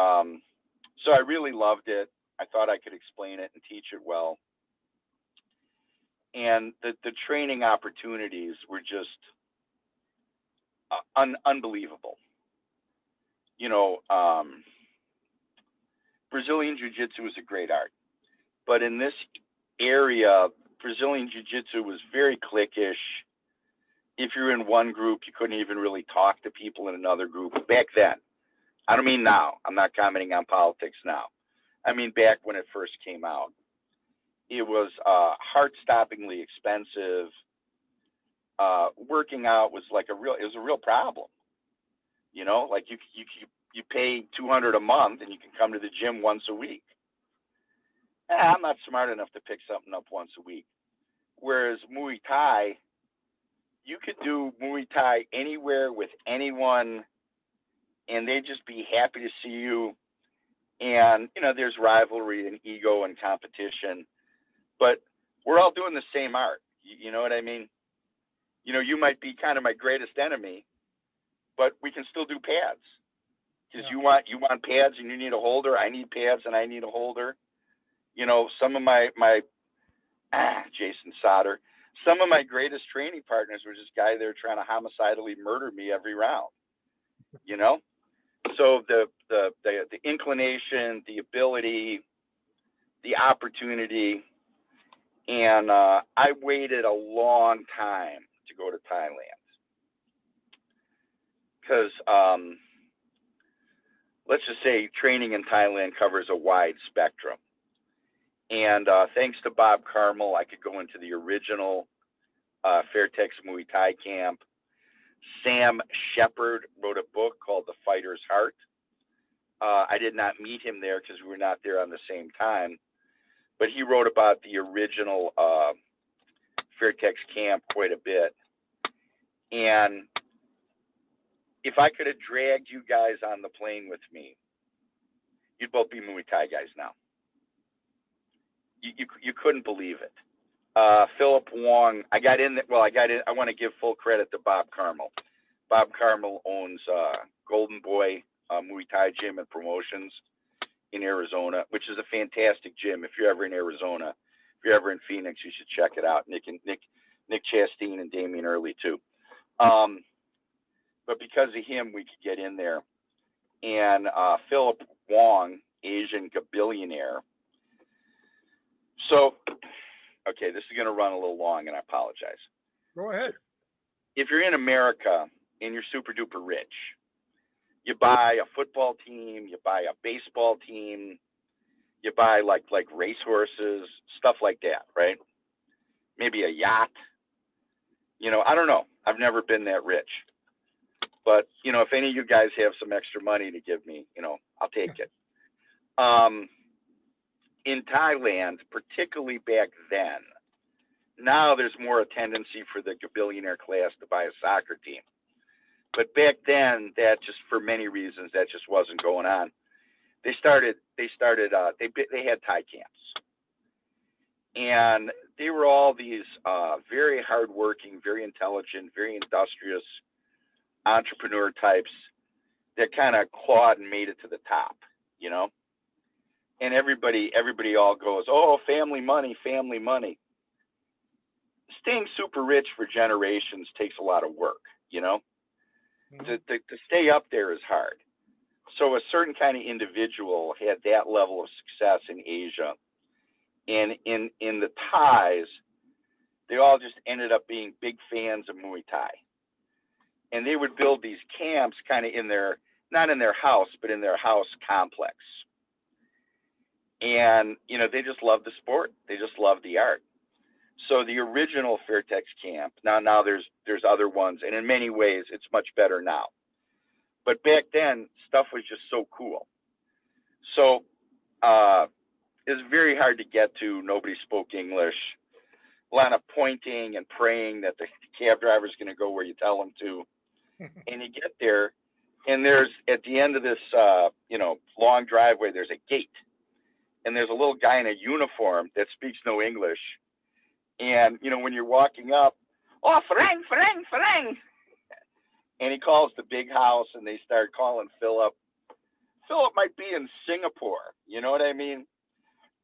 so I really loved it. I thought I could explain it and teach it well. And the training opportunities were just unbelievable. You know, Brazilian Jiu-Jitsu is a great art. But in this area, Brazilian Jiu-Jitsu was very cliquish. If you're in one group, you couldn't even really talk to people in another group. Back then, I don't mean now. I'm not commenting on politics now. I mean back when it first came out. It was heart-stoppingly expensive. Working out was like it was a real problem. You know, like you pay $200 a month and you can come to the gym once a week. I'm not smart enough to pick something up once a week. Whereas Muay Thai, you could do Muay Thai anywhere with anyone, and they'd just be happy to see you. And, you know, there's rivalry and ego and competition, but we're all doing the same art. You know what I mean? You know, you might be kind of my greatest enemy, but we can still do pads. Because you want pads and you need a holder. I need pads and I need a holder. You know, some of my Jason Soder, some of my greatest training partners were just guy there trying to homicidally murder me every round. You know, so the inclination, the ability, the opportunity, and I waited a long time to go to Thailand because let's just say training in Thailand covers a wide spectrum. And thanks to Bob Carmel, I could go into the original Fairtex Muay Thai camp. Sam Shepard wrote a book called The Fighter's Heart. I did not meet him there because we were not there on the same time, but he wrote about the original Fairtex camp quite a bit. And if I could have dragged you guys on the plane with me, you'd both be Muay Thai guys now. You couldn't believe it. Philip Wong, I want to give full credit to Bob Carmel. Bob Carmel owns Golden Boy Muay Thai Gym and Promotions in Arizona, which is a fantastic gym. If you're ever in Arizona, if you're ever in Phoenix, you should check it out. Nick Chastain and Damian Early too. But because of him, we could get in there. And Philip Wong, Asian billionaire. So, okay, this is going to run a little long, and I apologize. Go ahead. If you're in America and you're super duper rich, you buy a football team, you buy a baseball team, you buy like racehorses, stuff like that, right? Maybe a yacht. You know, I don't know. I've never been that rich. But, you know, if any of you guys have some extra money to give me, you know, I'll take it. In Thailand, particularly back then, now there's more a tendency for the billionaire class to buy a soccer team. But back then, that just for many reasons, that just wasn't going on. They had Thai camps. And they were all these very hardworking, very intelligent, very industrious entrepreneur types that kind of clawed and made it to the top, you know? And everybody all goes, oh, family money, family money. Staying super rich for generations takes a lot of work, you know? Mm-hmm. To stay up there is hard. So a certain kind of individual had that level of success in Asia. And in the Thais, they all just ended up being big fans of Muay Thai. And they would build these camps kind of not in their house, but in their house complex. And, you know, they just love the sport. They just love the art. So the original Fairtex camp, now there's other ones, and in many ways it's much better now. But back then, stuff was just so cool. So it was very hard to get to. Nobody spoke English. A lot of pointing and praying that the cab driver's going to go where you tell him to. And you get there, and there's, at the end of this, long driveway, there's a gate. And there's a little guy in a uniform that speaks no English. And, you know, when you're walking up, oh, Farang, Farang, Farang. And he calls the big house, and they start calling Philip. Philip might be in Singapore, you know what I mean?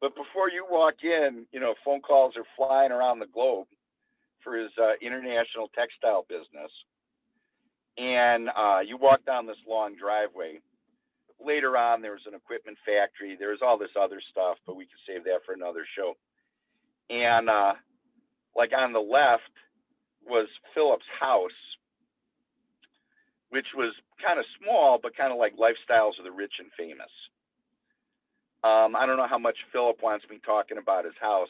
But before you walk in, you know, phone calls are flying around the globe for his international textile business. And you walk down this long driveway. Later on, there was an equipment factory. There was all this other stuff, but we can save that for another show. And like on the left was Philip's house, which was kind of small, but kind of like lifestyles of the rich and famous. I don't know how much Philip wants me talking about his house,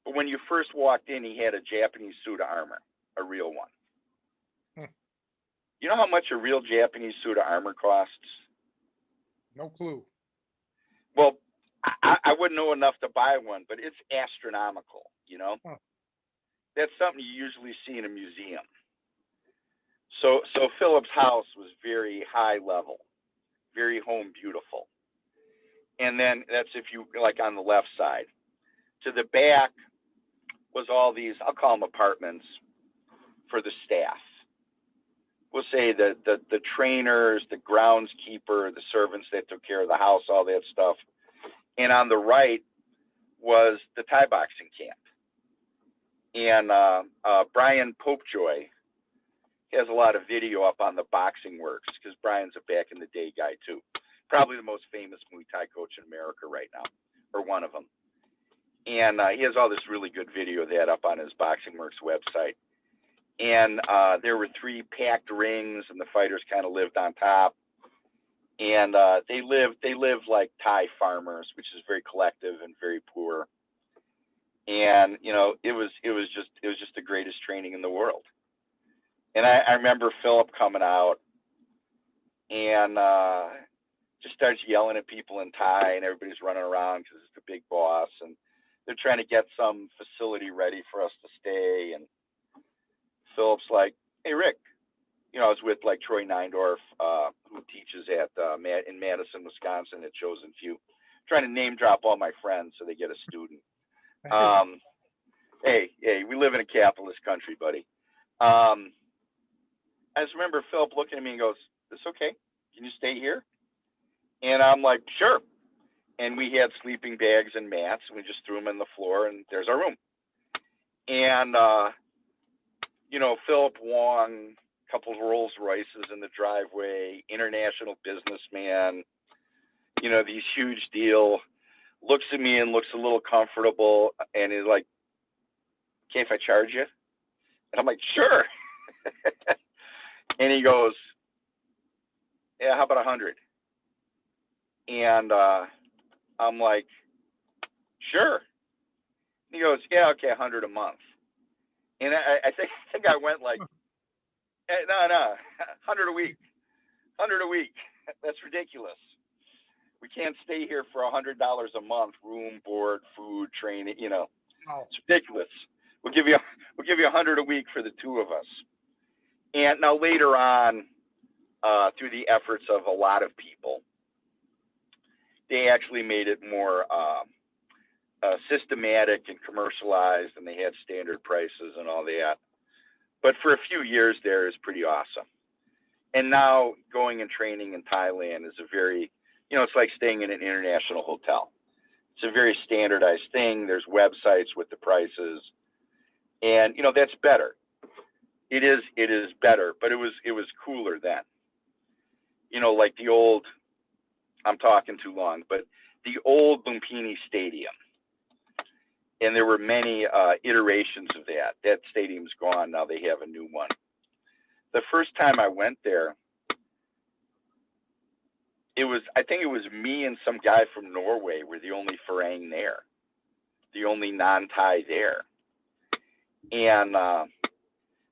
but when you first walked in, he had a Japanese suit of armor, a real one. You know how much a real Japanese suit of armor costs? No clue. Well, I wouldn't know enough to buy one, but it's astronomical, you know? Huh. That's something you usually see in a museum. So Philip's house was very high level, very home beautiful. And then that's if you, like on the left side. To the back was all these, I'll call them apartments for the staff. We'll say the trainers, the groundskeeper, the servants that took care of the house, all that stuff. And on the right was the Thai boxing camp. And Brian Popejoy has a lot of video up on the Boxing Works, because Brian's a back in the day guy too. Probably the most famous Muay Thai coach in America right now, or one of them. And he has all this really good video of that up on his Boxing Works website. And there were 3 packed rings, and the fighters kind of lived on top. And they lived like Thai farmers, which is very collective and very poor. And you know, it was just the greatest training in the world. And I remember Philip coming out and just starts yelling at people in Thai, and everybody's running around because it's the big boss, and they're trying to get some facility ready for us to stay. And Philip's like, "Hey, Rick," you know, I was with like Troy Neindorf, who teaches at in Madison, Wisconsin at Chosen Few. Trying to name drop all my friends so they get a student. Hey, we live in a capitalist country, buddy. I just remember Philip looking at me and goes, "This okay? Can you stay here?" And I'm like, "Sure." And we had sleeping bags and mats, and we just threw them on the floor, and there's our room. And, you know, Philip Wong, a couple of Rolls Royces in the driveway, international businessman, you know, these huge deal, looks at me and looks a little comfortable, and is like, "Okay, if I charge you?" And I'm like, "Sure." And he goes, "Yeah, how about 100? And I'm like, "Sure." And he goes, "Yeah, okay, 100 a month." And I think I went like, no, 100 a week, 100 a week. That's ridiculous. We can't stay here for $100 a month, room, board, food, training. You know, It's ridiculous. We'll give you 100 a week for the 2 of us. And now later on, through the efforts of a lot of people, they actually made it more systematic and commercialized, and they had standard prices and all that. But for a few years there is pretty awesome. And now going and training in Thailand is a very, you know, it's like staying in an international hotel. It's a very standardized thing. There's websites with the prices, and you know, that's better. It is better, but it was cooler then. You know, like the old, I'm talking too long, but the old Lumpini Stadium. And there were many iterations of that. That stadium's gone. Now they have a new one. The first time I went there, I think it was me and some guy from Norway were the only Farang there, the only non-Thai there. And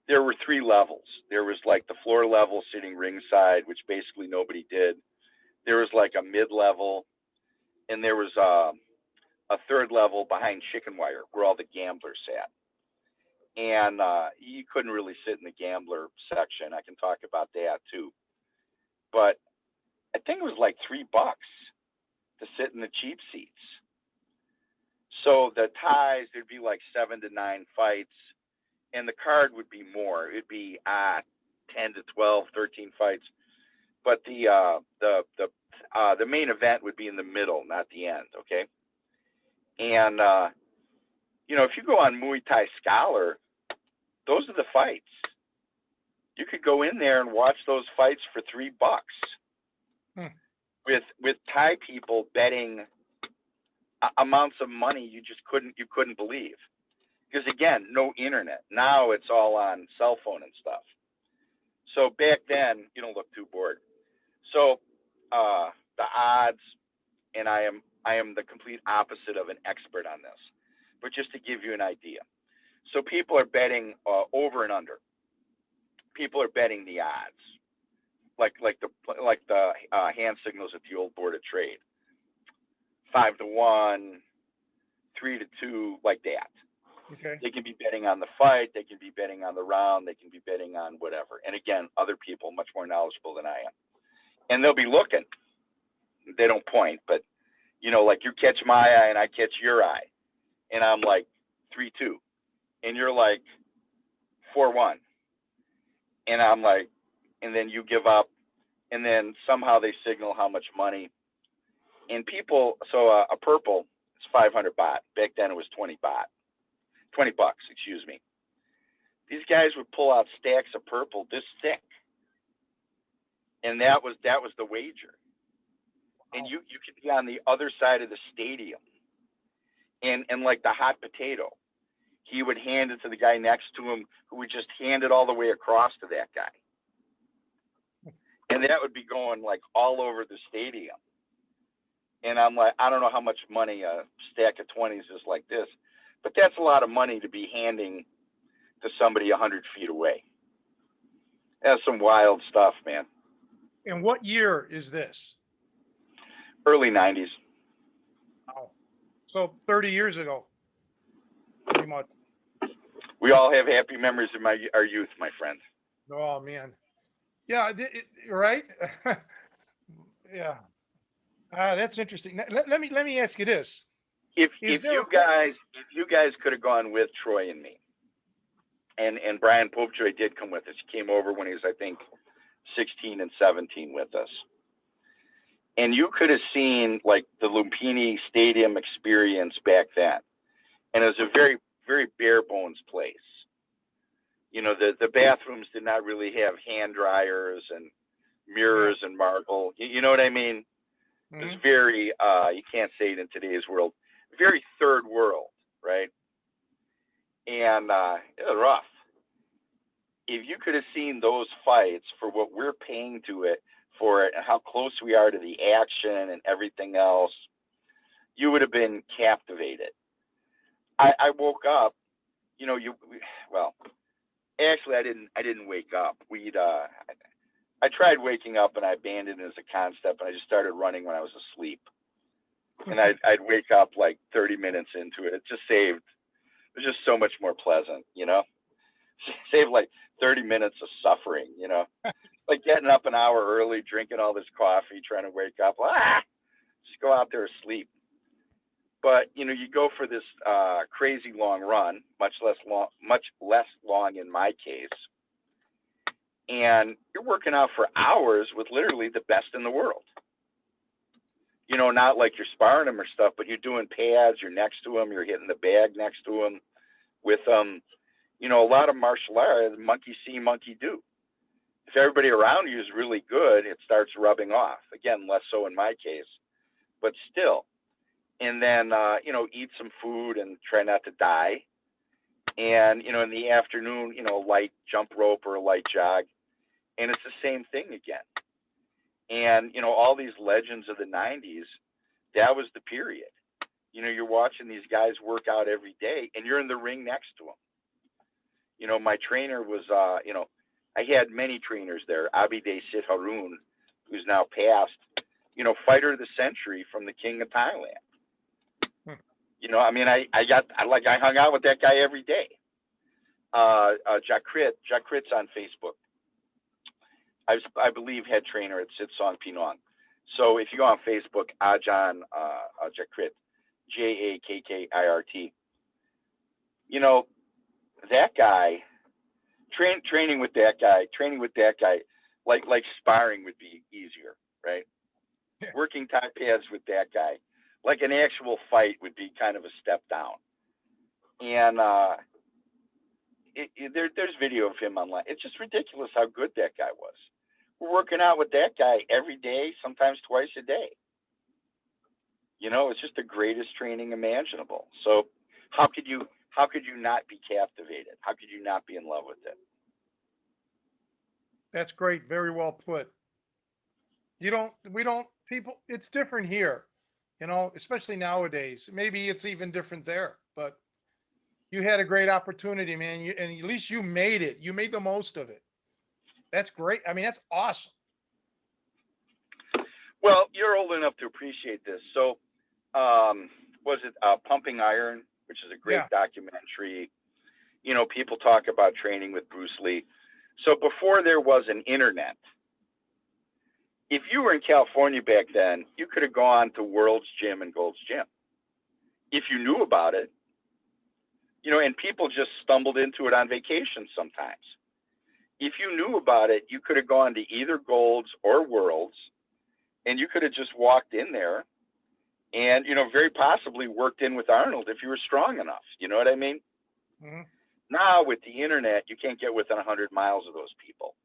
there were 3 levels. There was like the floor level sitting ringside, which basically nobody did. There was like a mid-level, and there was a 3rd level behind chicken wire where all the gamblers sat. And you couldn't really sit in the gambler section. I can talk about that too. But I think it was like $3 to sit in the cheap seats. So the Thais, there'd be like 7 to 9 fights. and the card would be more. It'd be 10 to 12, 13 fights. But the main event would be in the middle, not the end, okay? And you know, if you go on Muay Thai Scholar, those are the fights. You could go in there and watch those fights for $3 with Thai people betting amounts of money you couldn't believe. Because again, no internet. Now it's all on cell phone and stuff. So back then, you don't look too bored. So the odds, and I am the complete opposite of an expert on this, but just to give you an idea. So people are betting over and under. People are betting the odds, like the hand signals at the old board of trade, 5-1, 3-2, like that. Okay. They can be betting on the fight. They can be betting on the round. They can be betting on whatever. And again, other people much more knowledgeable than I am, and they'll be looking. They don't point, but you know, like you catch my eye and I catch your eye, and I'm like 3-2, and you're like 4-1. And I'm like, and then you give up, and then somehow they signal how much money. And people, so a purple is 500 baht. Back then it was 20 baht, $20, excuse me. These guys would pull out stacks of purple this thick, and that was the wager. And you could be on the other side of the stadium, and like the hot potato, he would hand it to the guy next to him, who would just hand it all the way across to that guy. And that would be going like all over the stadium. And I'm like, I don't know how much money a stack of 20s is like this, but that's a lot of money to be handing to somebody 100 feet away. That's some wild stuff, man. And what year is this? Early 90s. Wow. So 30 years ago, pretty much. We all have happy memories of our youth, my friend. Oh man. Yeah, right. Yeah. That's interesting. Let me ask you this. If you guys could have gone with Troy and me, and Brian Popejoy did come with us. He came over when he was, I think, 16 and 17 with us. And you could have seen like the Lumpini Stadium experience back then. And it was a very, very bare bones place. You know, the bathrooms did not really have hand dryers and mirrors and marble. You know what I mean? Mm-hmm. It was very, you can't say it in today's world, very third world, right? And it was rough. If you could have seen those fights for what we're paying for it and how close we are to the action and everything else, you would have been captivated. I woke up, you know, actually I didn't wake up. I tried waking up and I abandoned it as a concept, and I just started running when I was asleep. And I'd wake up like 30 minutes into it. It was just so much more pleasant, you know? Saved like 30 minutes of suffering, you know? Like getting up an hour early, drinking all this coffee, trying to wake up. Just go out there asleep. But, you know, you go for this crazy long run, much less long in my case. And you're working out for hours with literally the best in the world. You know, not like you're sparring them or stuff, but you're doing pads, you're next to them, you're hitting the bag next to them with them. You know, a lot of martial arts, monkey see, monkey do. If everybody around you is really good, it starts rubbing off. Again, less so in my case, but still. And then, you know, eat some food and try not to die. And, you know, in the afternoon, you know, light jump rope or a light jog. And it's the same thing again. And, you know, all these legends of the 90s, that was the period. You know, you're watching these guys work out every day, and you're in the ring next to them. You know, my trainer was, you know, I had many trainers there. Abhide Sit Harun, who's now passed, you know, fighter of the century from the King of Thailand. You know, I mean, I hung out with that guy every day. Jakrit's on Facebook. I believe head trainer at Sit Song Pinong. So if you go on Facebook, Ajahn Jakrit, Jakkirt, you know, that guy, training with that guy, like sparring would be easier, right? Yeah. Working Thai pads with that guy, like an actual fight would be kind of a step down. And there's video of him online. It's just ridiculous how good that guy was. We're working out with that guy every day, sometimes twice a day. You know, it's just the greatest training imaginable. So how could you not be captivated? How could you not be in love with it? That's great. Very well put. People, it's different here, especially nowadays. Maybe it's even different there, but you had a great opportunity, man. And at least you made it. You made the most of it. That's great. I mean, that's awesome. Well, you're old enough to appreciate this. So, was it Pumping Iron, which is a great Yeah. documentary? You know, people talk about training with Bruce Lee. So before there was an internet, if you were in California back then, you could have gone to World's Gym and Gold's Gym. If you knew about it, and people just stumbled into it on vacation sometimes. If you knew about it, you could have gone to either Gold's or World's, and you could have just walked in there and, very possibly worked in with Arnold if you were strong enough. You know what I mean? Mm-hmm. Now with the internet, you can't get within 100 miles of those people.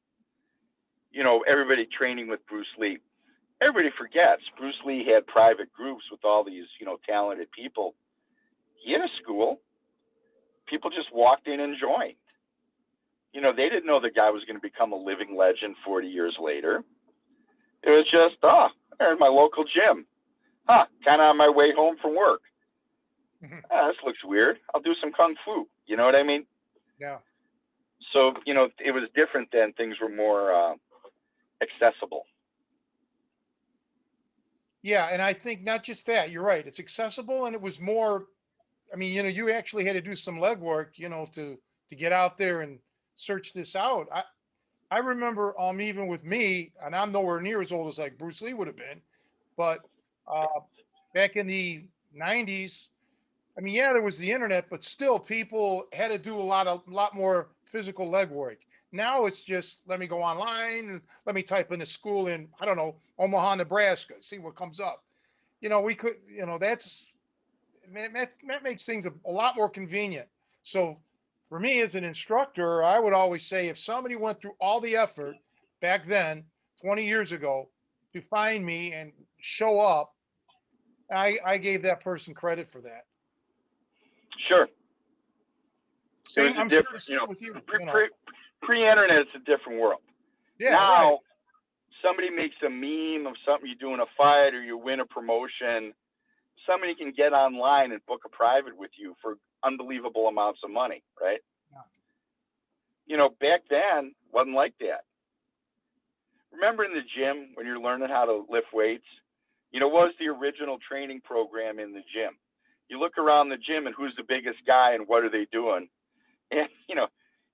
Everybody training with Bruce Lee. Everybody forgets Bruce Lee had private groups with all these, talented people. He had a school. People just walked in and joined. They didn't know the guy was going to become a living legend 40 years later. It was just, there's my local gym. Kind of on my way home from work. Mm-hmm. This looks weird. I'll do some Kung Fu. You know what I mean? Yeah. So, it was different then. Things were more accessible. Yeah. And I think not just that, you're right. It's accessible, and it was more, I mean, you actually had to do some legwork, to get out there and search this out. I remember, even with me, and I'm nowhere near as old as like Bruce Lee would have been, but uh, back in the 90s, I mean, yeah, there was the internet, but still people had to do a lot more physical legwork. Now it's just, let me go online and let me type in a school in, I don't know, Omaha, Nebraska, see what comes up. We could, that makes things a lot more convenient. So for me as an instructor, I would always say if somebody went through all the effort back then, 20 years ago, to find me and show up, I gave that person credit for that. Sure. Same, I'm sure the same with you. Pre-internet, it's a different world. Yeah, now, right. Somebody makes a meme of something you do in a fight or you win a promotion. Somebody can get online and book a private with you for unbelievable amounts of money, right? Yeah. Back then, wasn't like that. Remember in the gym when you're learning how to lift weights? What was the original training program in the gym? You look around the gym and who's the biggest guy and what are they doing? And,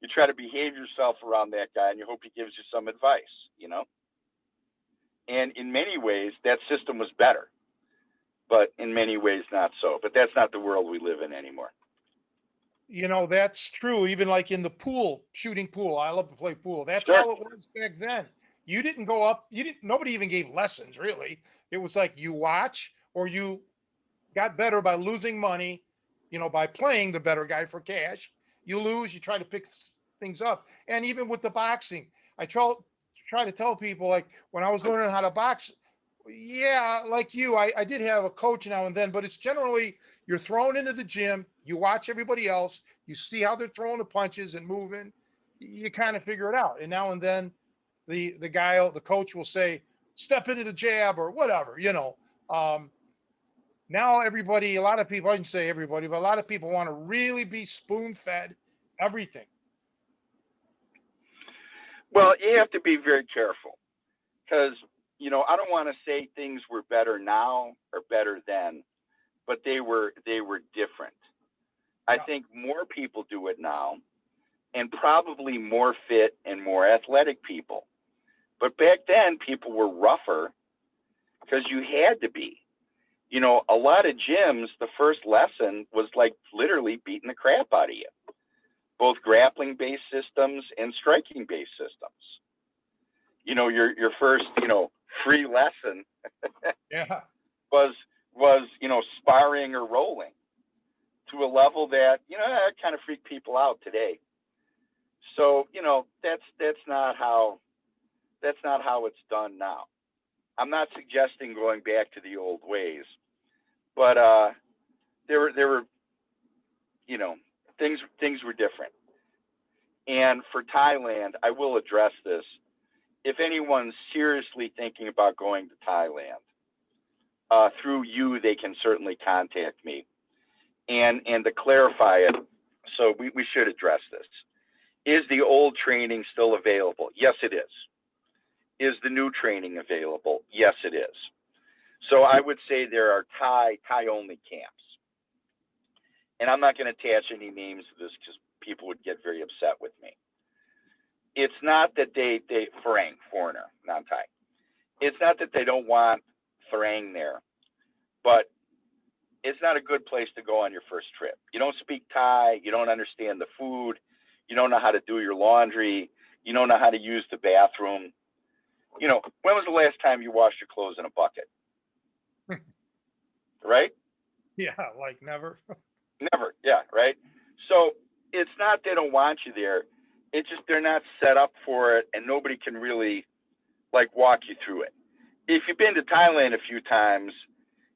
you try to behave yourself around that guy and you hope he gives you some advice, And in many ways, that system was better, but in many ways not so. But that's not the world we live in anymore. That's true. Even like in the pool, shooting pool. I love to play pool. That's Sure. how it was back then. You didn't go up, nobody even gave lessons really. It was like you watch or you got better by losing money, by playing the better guy for cash. You lose, you try to pick things up. And even with the boxing, I try to tell people, like when I was learning how to box, yeah, like you, I did have a coach now and then, but it's generally you're thrown into the gym, you watch everybody else, you see how they're throwing the punches and moving, you kind of figure it out. And now and then the coach will say, step into the jab or whatever, now everybody, a lot of people, I didn't say everybody, but a lot of people want to really be spoon fed everything. Well, you have to be very careful because, I don't want to say things were better now or better then, but they were different. I think more people do it now and probably more fit and more athletic people. But back then, people were rougher because you had to be. A lot of gyms, the first lesson was like literally beating the crap out of you. both grappling-based systems and striking-based systems. You know, your first, you know, free lesson Yeah. was, you know, sparring or rolling to a level that, you know, kind of freak people out today. So, you know, that's not how it's done now. I'm not suggesting going back to the old ways, but there were, you know, things were different. And for Thailand, I will address this. If anyone's seriously thinking about going to Thailand, through you, they can certainly contact me. And to clarify it, so we should address this. Is the old training still available? Yes, it is. Is the new training available? Yes, it is. So I would say there are Thai only camps. And I'm not going to attach any names to this because people would get very upset with me. It's not that they Farang, foreigner, non-Thai. It's not that they don't want Farang there, but it's not a good place to go on your first trip. You don't speak Thai, you don't understand the food, you don't know how to do your laundry, you don't know how to use the bathroom. You know, when was the last time you washed your clothes in a bucket? Right? Yeah, like never. Never. Yeah, right. So it's not they don't want you there. It's just they're not set up for it, and nobody can really like walk you through it. If you've been to Thailand a few times,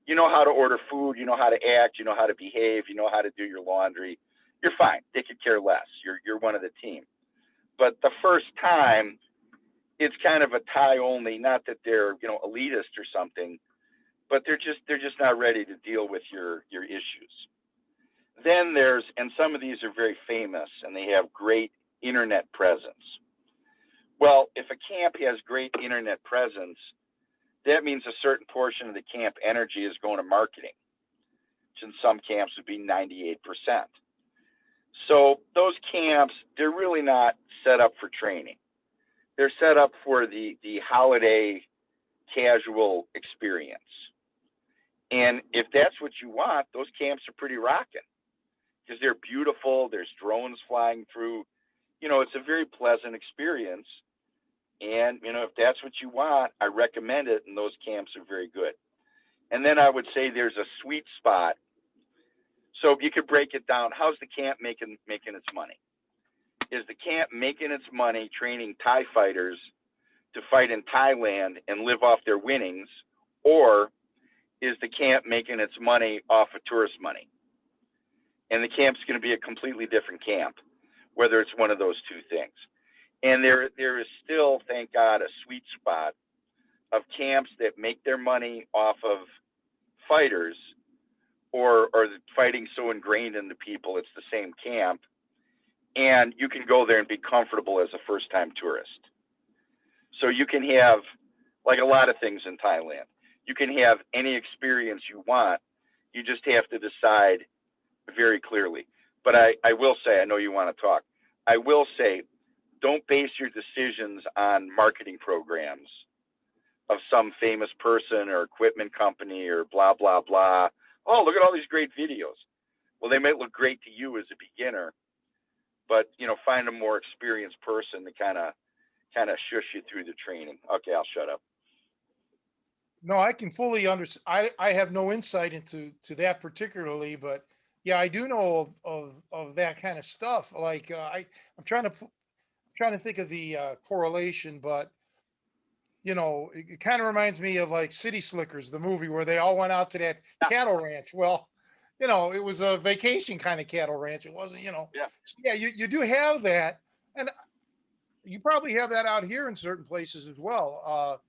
you know how to order food, you know how to act, you know how to behave, you know how to do your laundry. You're fine. They could care less. You're one of the team. But the first time, it's kind of a Thai only. Not that they're, you know, elitist or something, but they're just not ready to deal with your issues. Then there's, and some of these are very famous and they have great internet presence. Well, if a camp has great internet presence, that means a certain portion of the camp energy is going to marketing, which in some camps would be 98%. So those camps, they're really not set up for training. They're set up for the holiday casual experience. And if that's what you want, those camps are pretty rocking because they're beautiful. There's drones flying through. You know, it's a very pleasant experience. And, you know, if that's what you want, I recommend it. And those camps are very good. And then I would say there's a sweet spot. So if you could break it down, how's the camp making its money? Is the camp making its money training Thai fighters to fight in Thailand and live off their winnings? Or is the camp making its money off of tourist money? And the camp's going to be a completely different camp, whether it's one of those two things. And there is still, thank God, a sweet spot of camps that make their money off of fighters or the fighting so ingrained in the people, it's the same camp. And you can go there and be comfortable as a first-time tourist. So you can have, like a lot of things in Thailand, you can have any experience you want. You just have to decide very clearly. But I will say, I know you want to talk. I will say, don't base your decisions on marketing programs of some famous person or equipment company or blah, blah, blah. Oh, look at all these great videos. Well, they might look great to you as a beginner, but, you know, find a more experienced person to kind of shush you through the training. Okay, I'll shut up. No, I can fully understand. I have no insight into that particularly, but yeah, I do know of that kind of stuff. Like I'm trying to think of the correlation, but you know, it kind of reminds me of like City Slickers, the movie where they all went out to that cattle ranch. Well, you know, it was a vacation kind of cattle ranch. It wasn't, you know. Yeah. So yeah, you do have that, and you probably have that out here in certain places as well.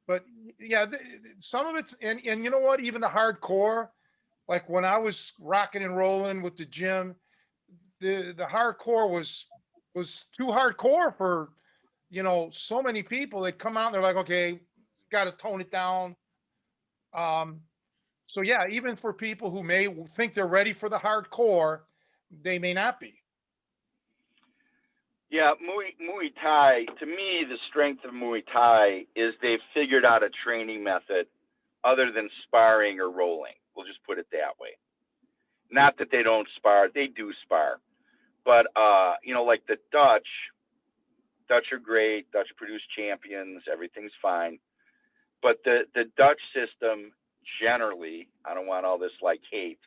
But yeah, some of it's and you know what? Even the hardcore, like when I was rocking and rolling with the gym, the hardcore was too hardcore for so many people. They'd come out and they're like, okay, got to tone it down. Um, so yeah, even for people who may think they're ready for the hardcore, they may not be. Yeah, Muay Thai, to me, the strength of Muay Thai is they've figured out a training method other than sparring or rolling. We'll just put it that way. Not that they don't spar, they do spar. But you know, like the Dutch are great. Dutch produce champions. Everything's fine. But the Dutch system generally, I don't want all this like hate.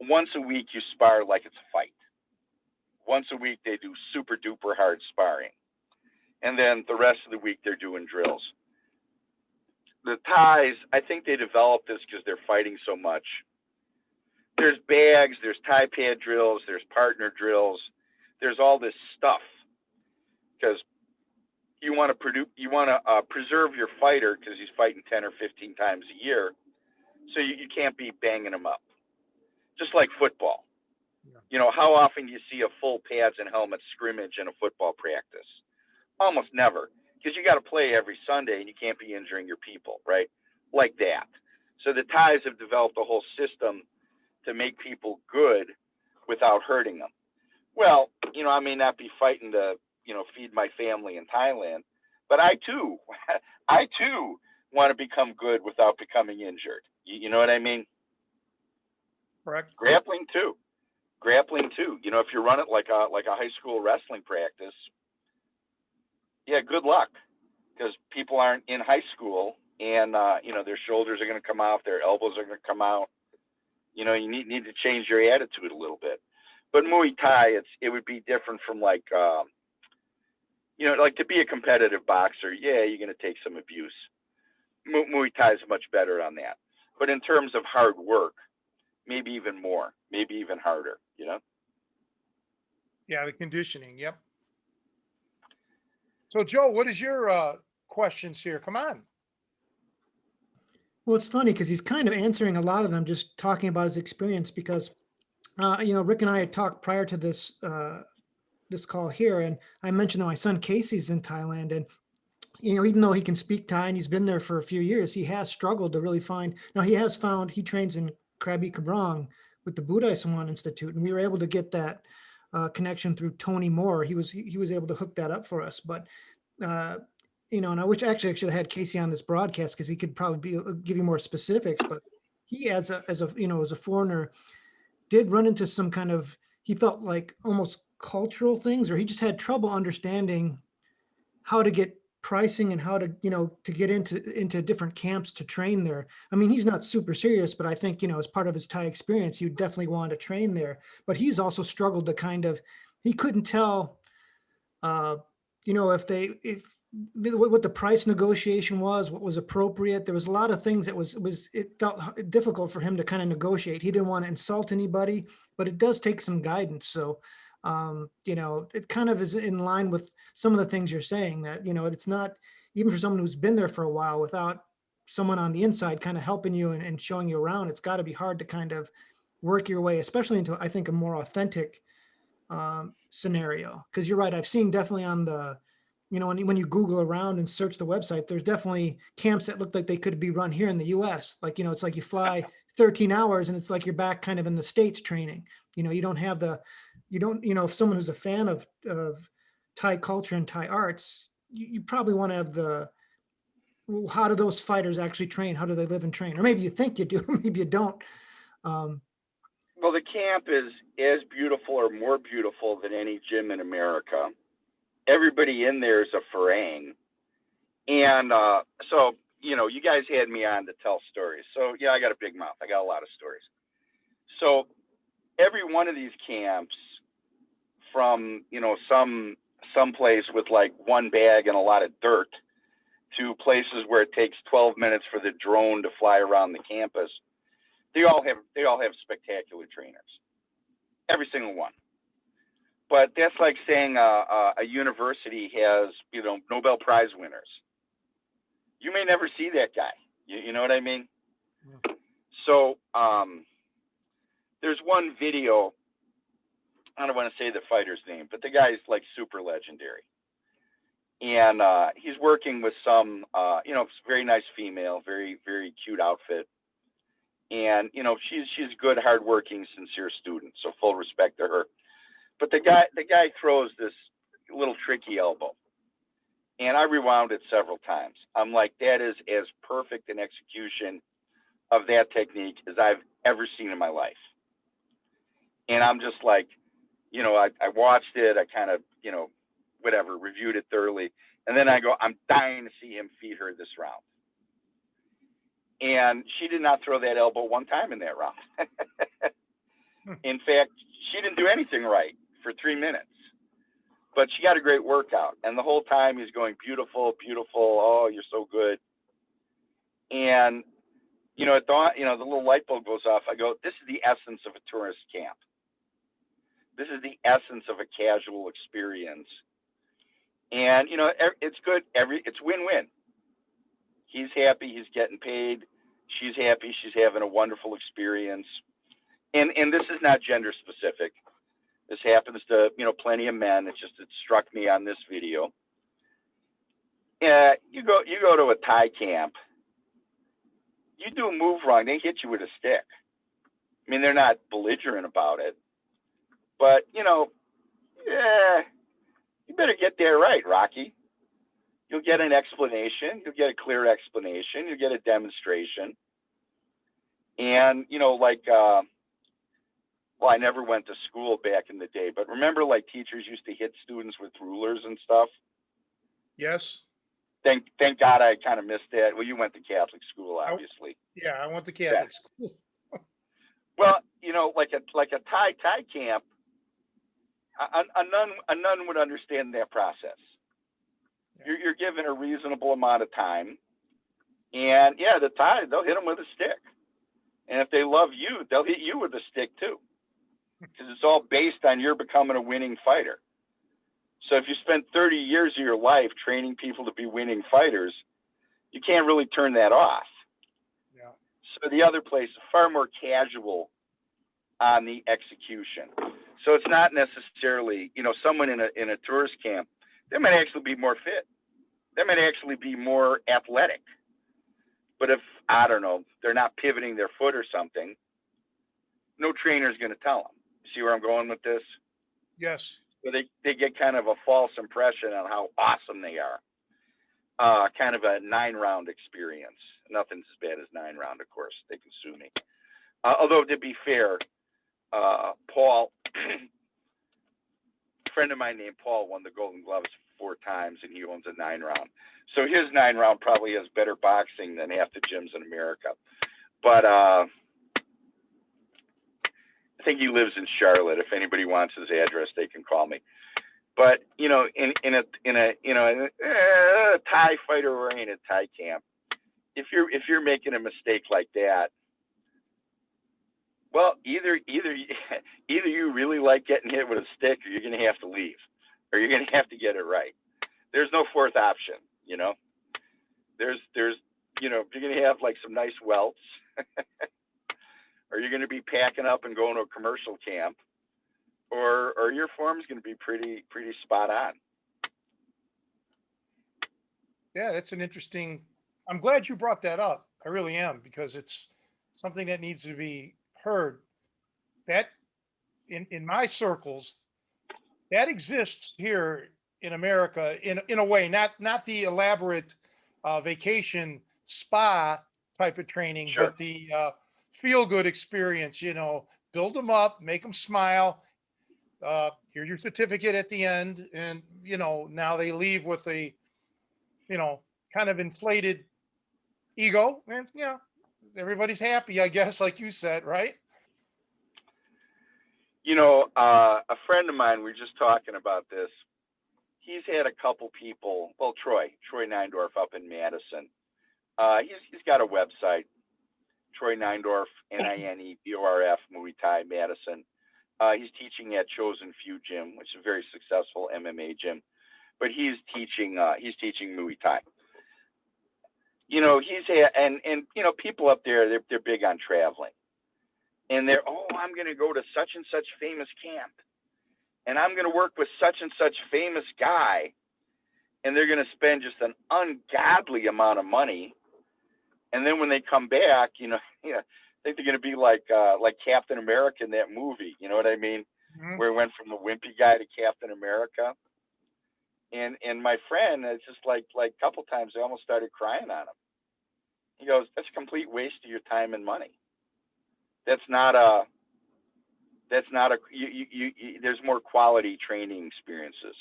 Once a week you spar like it's a fight. Once a week they do super duper hard sparring. And then the rest of the week they're doing drills. The Thais, I think they developed this because they're fighting so much. There's bags, there's Thai pad drills, there's partner drills, there's all this stuff because you want to preserve your fighter because he's fighting 10 or 15 times a year, so you can't be banging him up. Just like football. Yeah. You know, how often do you see a full pads and helmet scrimmage in a football practice? Almost never, because you got to play every Sunday and you can't be injuring your people, right? Like that. So the Thais have developed a whole system to make people good without hurting them. Well, you know, I may not be fighting to, you know, feed my family in Thailand, but I too want to become good without becoming injured. You know what I mean? Correct. Grappling too. You know, if you run it like a high school wrestling practice, yeah, good luck, because people aren't in high school, and you know, their shoulders are going to come out, their elbows are going to come out. You know, you need to change your attitude a little bit. But Muay Thai, it would be different from like, you know, like to be a competitive boxer. Yeah, you're going to take some abuse. Muay Thai is much better on that. But in terms of hard work, maybe even more, maybe even harder. You know. Yeah, the conditioning. Yep. So, Joe, what is your questions here? Come on. Well, it's funny because he's kind of answering a lot of them, just talking about his experience. Because you know, Rick and I had talked prior to this this call here, and I mentioned that my son Casey's in Thailand, and you know, even though he can speak Thai and he's been there for a few years, he has struggled to really find. Now he has found he trains in Krabi Kabrong with the Budai Swan Institute, and we were able to get that connection through Tony Moore. He was able to hook that up for us, but. You know, and I wish actually I should have had Casey on this broadcast because he could probably give you more specifics. But he, as a you know, as a foreigner, did run into some kind of, he felt like almost cultural things, or he just had trouble understanding how to get pricing and how to, you know, to get into different camps to train there. I mean, he's not super serious, but I think, you know, as part of his Thai experience, you definitely want to train there. But he's also struggled to kind of, he couldn't tell, you know, if what the price negotiation was, what was appropriate. There was a lot of things that it felt difficult for him to kind of negotiate. He didn't want to insult anybody, but it does take some guidance. So, you know, it kind of is in line with some of the things you're saying, that, you know, it's not, even for someone who's been there for a while, without someone on the inside kind of helping you and showing you around, it's got to be hard to kind of work your way, especially into, I think, a more authentic scenario. Because you're right, I've seen definitely on the, you know, when you Google around and search the website, there's definitely camps that look like they could be run here in the US. Like, you know, it's like you fly 13 hours and it's like you're back kind of in the States training. You know, you don't have you know, if someone who's a fan of Thai culture and Thai arts, you probably want to have well, how do those fighters actually train? How do they live and train? Or maybe you think you do, maybe you don't. Well, the camp is as beautiful or more beautiful than any gym in America. Everybody in there is a Farang. And so, you know, you guys had me on to tell stories. So, yeah, I got a big mouth. I got a lot of stories. So every one of these camps, from, you know, some place with like one bag and a lot of dirt, to places where it takes 12 minutes for the drone to fly around the campus, they all have spectacular trainers. Every single one. But that's like saying a university has, you know, Nobel Prize winners. You may never see that guy. You know what I mean? Yeah. So there's one video. I don't want to say the fighter's name, but the guy's like super legendary. And he's working with some, you know, very nice female, very, very cute outfit. And, you know, she's good, hardworking, sincere student. So full respect to her. But the guy throws this little tricky elbow, and I rewound it several times. I'm like, that is as perfect an execution of that technique as I've ever seen in my life. And I'm just like, you know, I watched it. I kind of, you know, whatever, reviewed it thoroughly. And then I go, I'm dying to see him feed her this round. And she did not throw that elbow one time in that round. In fact, she didn't do anything right for 3 minutes. But she got a great workout. And the whole time he's going, beautiful, beautiful. Oh, you're so good. And, you know, at dawn, you know, the little light bulb goes off. I go, this is the essence of a tourist camp. This is the essence of a casual experience. And, you know, it's good. It's win-win. He's happy. He's getting paid. She's happy. She's having a wonderful experience. And this is not gender specific. This happens to, you know, plenty of men. It struck me on this video. Yeah, you go to a Thai camp. You do a move wrong, they hit you with a stick. I mean, they're not belligerent about it, but you know, yeah, you better get there right, Rocky. You'll get an explanation. You'll get a clear explanation. You'll get a demonstration. And you know, like, well, I never went to school back in the day, but remember, like, teachers used to hit students with rulers and stuff. Yes. Thank God I kind of missed that. Well, you went to Catholic school, obviously. Yeah, I went to Catholic school. Well, you know, like a Thai camp, a nun would understand that process. Yeah. You're given a reasonable amount of time, and yeah, the Thai, they'll hit them with a stick, and if they love you, they'll hit you with a stick too, because it's all based on your becoming a winning fighter. So if you spend 30 years of your life training people to be winning fighters, you can't really turn that off. Yeah. So the other place is far more casual on the execution. So it's not necessarily, you know, someone in a tourist camp, they might actually be more fit. They might actually be more athletic. But if, I don't know, they're not pivoting their foot or something, no trainer is going to tell them. See where I'm going with this? Yes. So they get kind of a false impression on how awesome they are. Kind of a 9-round experience. Nothing's as bad as 9-round, of course. They can sue me. Although, to be fair, Paul, a friend of mine named Paul won the Golden Gloves 4 times, and he owns a 9-round. So his 9-round probably has better boxing than half the gyms in America. But I think he lives in Charlotte. If anybody wants his address, they can call me. But you know, in a Thai fighter oriented Thai camp, if you're making a mistake like that, well, either you really like getting hit with a stick, or you're going to have to leave, or you're going to have to get it right. There's no fourth option. You know, there's you know, you're going to have like some nice welts. Or you're going to be packing up and going to a commercial camp, or your form is going to be pretty spot on. Yeah, that's an interesting. I'm glad you brought that up. I really am, because it's something that needs to be heard. That in my circles, that exists here in America in a way, not the elaborate vacation spa type of training, Sure. but the feel good experience. You know, build them up, make them smile. Here's your certificate at the end, and you know, now they leave with a, you know, kind of inflated ego, and you know, everybody's happy, I guess, like you said, right? You know, a friend of mine, we were just talking about this. He's had a couple people. Well, Troy Neindorf up in Madison. He's got a website. Troy Neindorf, Nindorf, Muay Thai, Madison. He's teaching at Chosen Few Gym, which is a very successful MMA gym. But he's teaching Muay Thai. You know, and you know, people up there, they're big on traveling. And I'm going to go to such and such famous camp, and I'm going to work with such and such famous guy, and they're going to spend just an ungodly amount of money. And then when they come back, you know, I think they're going to be like Captain America in that movie. You know what I mean? Mm-hmm. Where he went from the wimpy guy to Captain America. And my friend, it's just like a couple times, I almost started crying on him. He goes, "That's a complete waste of your time and money. That's not That's not there's more quality training experiences.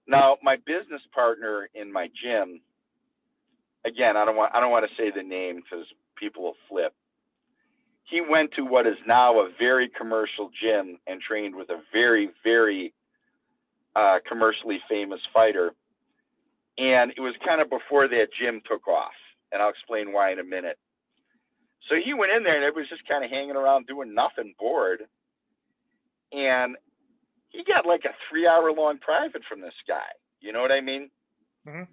Now, my business partner in my gym, again, I don't want to say the name because people will flip. He went to what is now a very commercial gym and trained with a very, very commercially famous fighter. And it was kind of before that gym took off. And I'll explain why in a minute. So he went in there and it was just kind of hanging around doing nothing, bored. And he got like a 3-hour-long private from this guy. You know what I mean? Mm-hmm.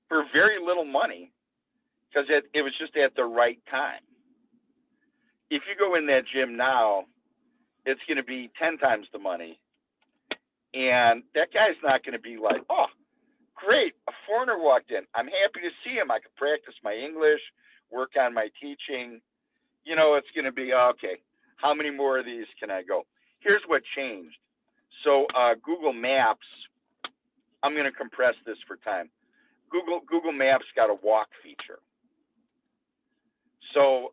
For very little money, because it was just at the right time. If you go in that gym now, it's going to be 10 times the money. And that guy's not going to be like, oh, great, a foreigner walked in. I'm happy to see him. I can practice my English, work on my teaching. You know, it's going to be, okay, how many more of these can I go? Here's what changed. So Google Maps, I'm going to compress this for time. Google Maps got a walk feature. So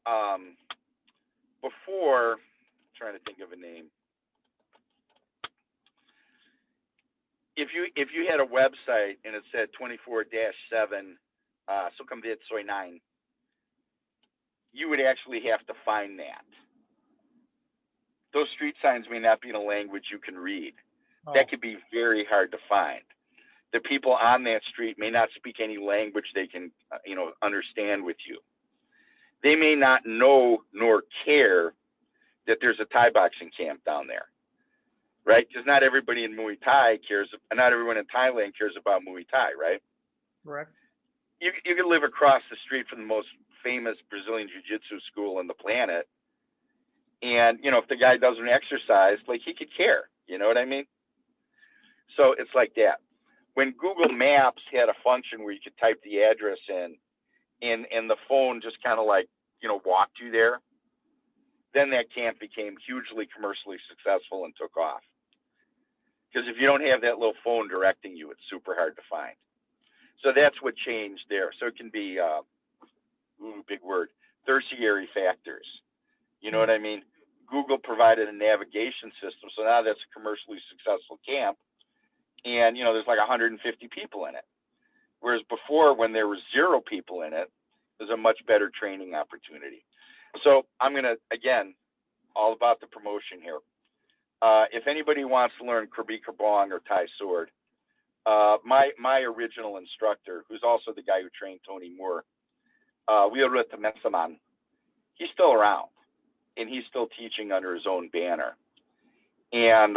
before, I'm trying to think of a name. If you had a website and it said 24-7, so convirt soy 9, you would actually have to find that. Those street signs may not be in a language you can read. Oh. That could be very hard to find. The people on that street may not speak any language they can, understand with you. They may not know nor care that there's a Thai boxing camp down there, right? Because not everybody in Muay Thai cares, not everyone in Thailand cares about Muay Thai, right? Correct. You can live across the street from the most famous Brazilian Jiu-Jitsu school on the planet. And, if the guy doesn't exercise, like he could care, you know what I mean? So it's like that. When Google Maps had a function where you could type the address in and the phone just kind of like, walked you there, then that camp became hugely commercially successful and took off. Because if you don't have that little phone directing you, it's super hard to find. So that's what changed there. So it can be, big word, tertiary factors. You know what I mean? Google provided a navigation system. So now that's a commercially successful camp. And, there's like 150 people in it. Whereas before, when there were 0 people in it, there's a much better training opportunity. So I'm going to, again, all about the promotion here. If anybody wants to learn Krabi Krabong or Thai sword, my original instructor, who's also the guy who trained Tony Moore, Wirat Mesaman, he's still around. And he's still teaching under his own banner. And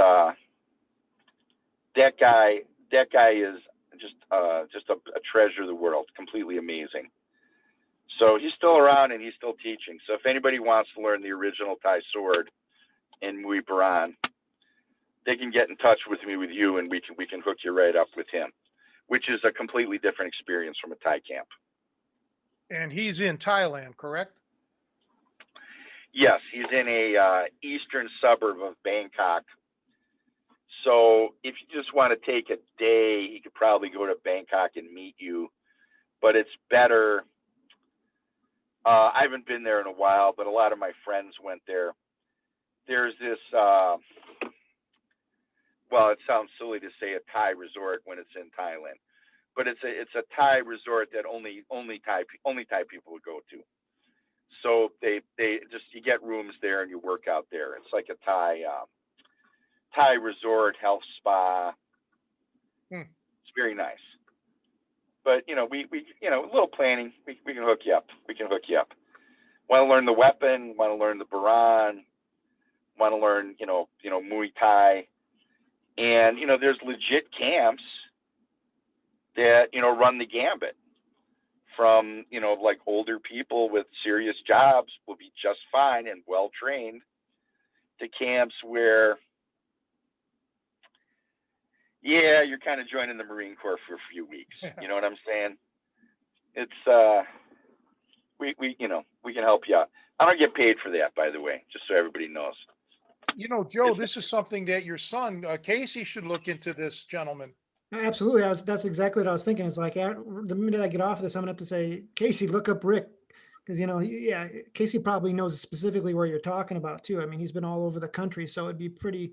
that guy is just a treasure of the world, completely amazing. So he's still around and he's still teaching. So if anybody wants to learn the original Thai sword in Muay Baran, they can get in touch with me, with you, and we can hook you right up with him, which is a completely different experience from a Thai camp. And he's in Thailand, correct? Yes, he's in a eastern suburb of Bangkok. So if you just want to take a day, he could probably go to Bangkok and meet you. But it's better. I haven't been there in a while, but a lot of my friends went there. There's this, well, it sounds silly to say a Thai resort when it's in Thailand, but it's a Thai resort that only Thai people would go to. So they just, you get rooms there and you work out there. It's like a Thai resort, health spa. It's very nice. But we a little planning, we can hook you up. We can hook you up. Want to learn the weapon? Want to learn the Baran? Want to learn Muay Thai? And there's legit camps that run the gambit. From like older people with serious jobs will be just fine and well trained, to camps where you're kind of joining the Marine Corps for a few weeks. You know what I'm saying? It's we can help you out. I don't get paid for that, by the way, just so everybody knows. Joe, this is something that your son Casey should look into. This gentleman. Absolutely. That's exactly what I was thinking. It's like the minute I get off of this, I'm gonna have to say, Casey, look up Rick, because yeah, Casey probably knows specifically where you're talking about too. I mean, he's been all over the country, so it'd be pretty,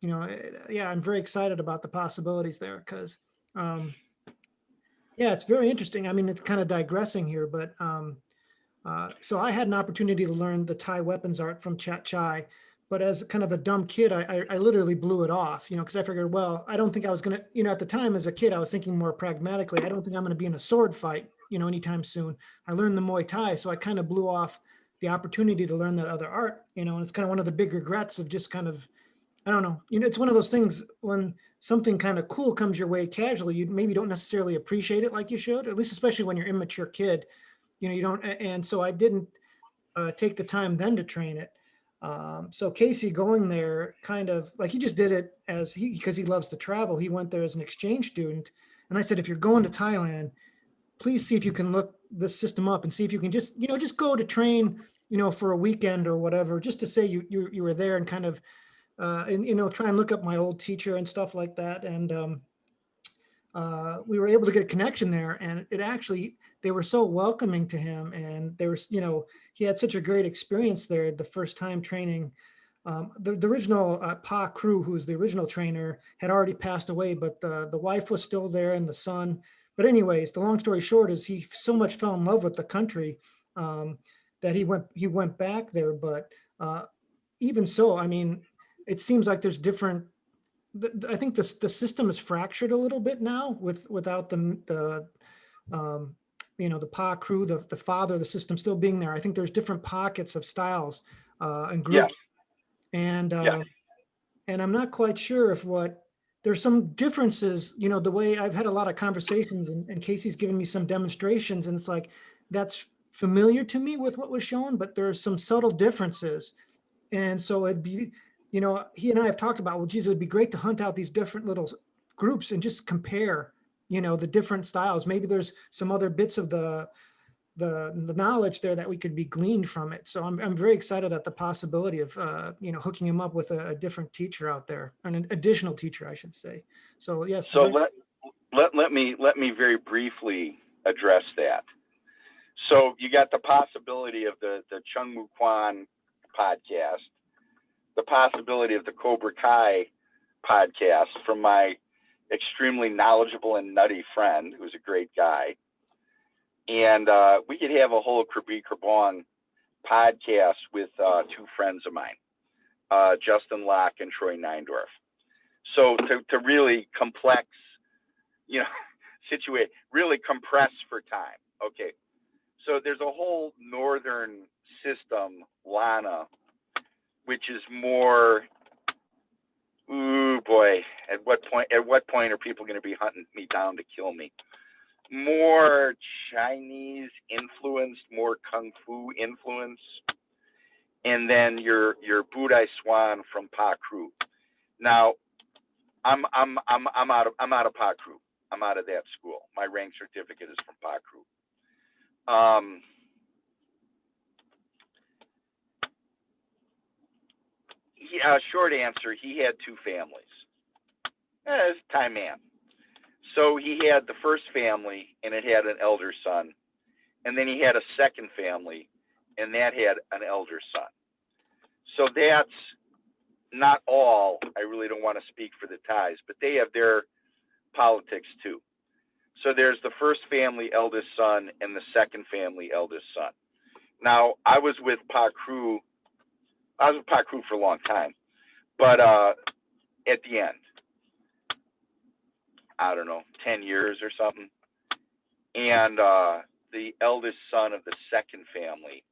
yeah, I'm very excited about the possibilities there because, yeah, it's very interesting. I mean, it's kind of digressing here, but so I had an opportunity to learn the Thai weapons art from Chat Chai, but as kind of a dumb kid, I literally blew it off, because I figured, well, I don't think I was gonna, at the time as a kid, I was thinking more pragmatically. I don't think I'm gonna be in a sword fight, anytime soon. I learned the Muay Thai, so I kind of blew off the opportunity to learn that other art, and it's kind of one of the big regrets of just kind of, I don't know, it's one of those things when something kind of cool comes your way casually, you maybe don't necessarily appreciate it like you should, at least especially when you're an immature kid. You don't, and so I didn't take the time then to train it. So Casey going there kind of like he just did it because he loves to travel. He went there as an exchange student. And I said, if you're going to Thailand, please see if you can look the system up and see if you can just go to train, for a weekend or whatever, just to say you were there and kind of, and, try and look up my old teacher and stuff like that. And, we were able to get a connection there, and they were so welcoming to him, and there was, he had such a great experience there the first time training. The original Pa Crew, who's the original trainer, had already passed away, but the wife was still there and the son. But anyways, the long story short is he so much fell in love with the country that he went back there. But even so, I mean, it seems like there's different. I think the system is fractured a little bit now without the the Pa Crew, the father of the system still being there. I think there's different pockets of styles and Yeah. groups, and Yeah. and I'm not quite sure if there's some differences. The way I've had a lot of conversations, and Casey's given me some demonstrations, and it's like that's familiar to me with what was shown, but there's some subtle differences. And so it'd be, he and I have talked about, well, geez, it would be great to hunt out these different little groups and just compare, the different styles. Maybe there's some other bits of the knowledge there that we could be gleaned from it. So I'm very excited at the possibility of, hooking him up with a different teacher out there, an additional teacher, I should say. So yes. So let me very briefly address that. So you got the possibility of the Chung Mu Kwan podcast, the possibility of the Cobra Kai podcast from my extremely knowledgeable and nutty friend, who's a great guy. And we could have a whole Krabi Krabong podcast with two friends of mine, Justin Locke and Troy Neindorf. So to really complex, situate, really compress for time. Okay. So there's a whole northern system, Lana, which is more, ooh boy, at what point are people going to be hunting me down to kill me? More Chinese influenced, more Kung Fu influence, and then your Budai Swan from Pa Crew. Now, I'm out of Pa Crew. I'm out of that school. My rank certificate is from Pa Crew. Short answer, he had two families. It's Thai man. So he had the first family, and it had an elder son. And then he had a second family, and that had an elder son. So that's not all. I really don't want to speak for the Thais, but they have their politics too. So there's the first family eldest son and the second family eldest son. Now, I was with Pa Crew. I was with Pa Crew for a long time, but at the end, I don't know, 10 years or something. And the eldest son of the second family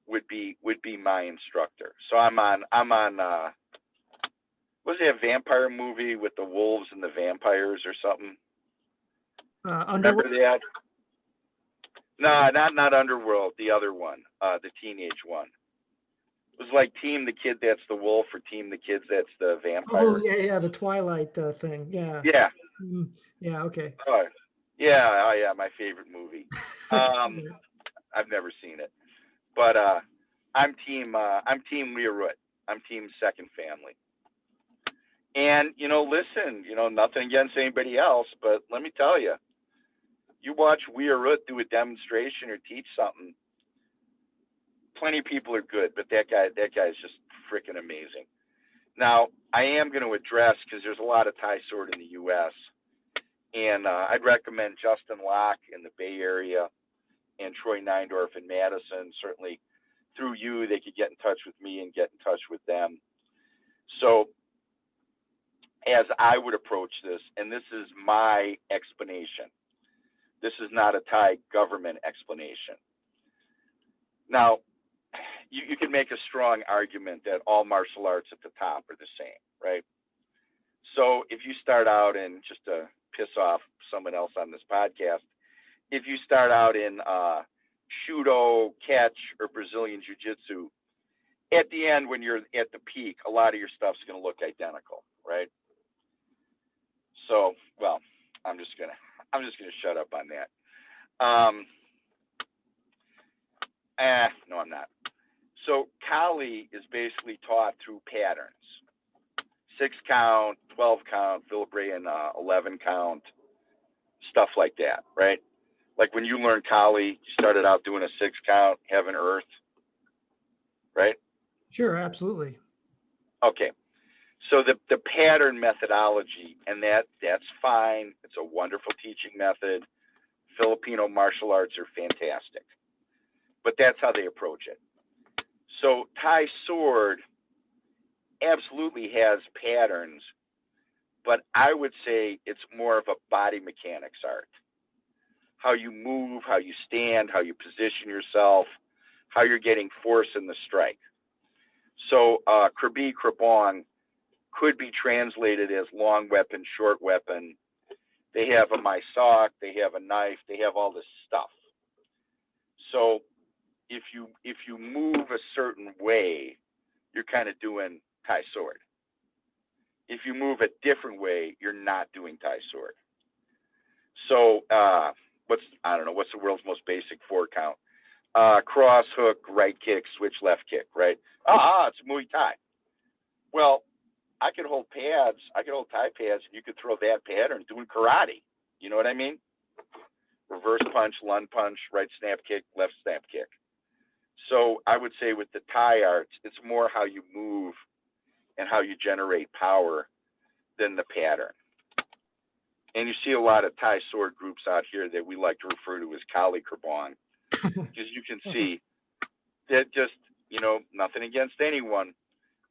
would be my instructor. So I'm on was it a vampire movie with the wolves and the vampires or something? Remember that? No, not Underworld, the other one, the teenage one. It was like Team the Kid That's the Wolf or Team the Kids That's the Vampire. Oh yeah, the Twilight thing. Yeah. Yeah. Yeah. Okay. Yeah, my favorite movie. I've never seen it, but I'm team Learut. I'm team second family. And listen, nothing against anybody else, but let me tell you, you watch Learut do a demonstration or teach something, plenty of people are good, but that guy is just freaking amazing. Now, I am going to address, because there's a lot of Thai sword in the U.S., and I'd recommend Justin Locke in the Bay Area and Troy Neindorf in Madison. Certainly through you, they could get in touch with me and get in touch with them. So as I would approach this, and this is my explanation, this is not a Thai government explanation. Now, you can make a strong argument that all martial arts at the top are the same, right? So if you start out in, just to piss off someone else on this podcast, if you start out in Shudo, catch, or Brazilian Jiu-Jitsu, at the end, when you're at the peak, a lot of your stuff's going to look identical, right? So, well, I'm just gonna shut up on that. No, I'm not. So Kali is basically taught through patterns: 6 count, 12 count, Filibraean 11 count, stuff like that, right? Like when you learn Kali, you started out doing a 6 count, heaven, earth, right? Sure, absolutely. Okay. So the pattern methodology, and that's fine. It's a wonderful teaching method. Filipino martial arts are fantastic, but that's how they approach it. So Thai sword absolutely has patterns, but I would say it's more of a body mechanics art. How you move, how you stand, how you position yourself, how you're getting force in the strike. So krabi, krabong could be translated as long weapon, short weapon. They have a maisak, they have a knife, they have all this stuff. So if you move a certain way, you're kind of doing Thai sword. If you move a different way, you're not doing Thai sword. So what's the world's most basic 4 count? Cross, hook, right kick, switch, left kick, right? It's Muay Thai. Well, I could hold pads, I could hold Thai pads, and you could throw that pattern doing karate. You know what I mean? Reverse punch, lung punch, right snap kick, left snap kick. So I would say with the Thai arts, it's more how you move and how you generate power than the pattern. And you see a lot of Thai sword groups out here that we like to refer to as Kali Krabong, because you can see that just, nothing against anyone,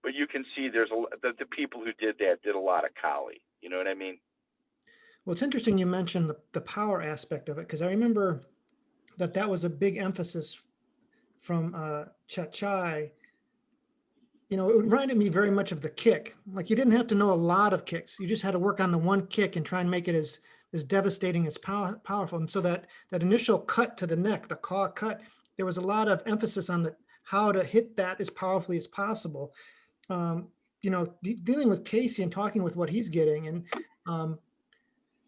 but you can see there's the people who did that did a lot of Kali. You know what I mean? Well, it's interesting you mentioned the power aspect of it, because I remember that was a big emphasis from Chai. It reminded me very much of the kick. Like, you didn't have to know a lot of kicks. You just had to work on the one kick and try and make it as devastating, as powerful. And so that initial cut to the neck, the claw cut, there was a lot of emphasis on how to hit that as powerfully as possible. Dealing with Casey and talking with what he's getting, and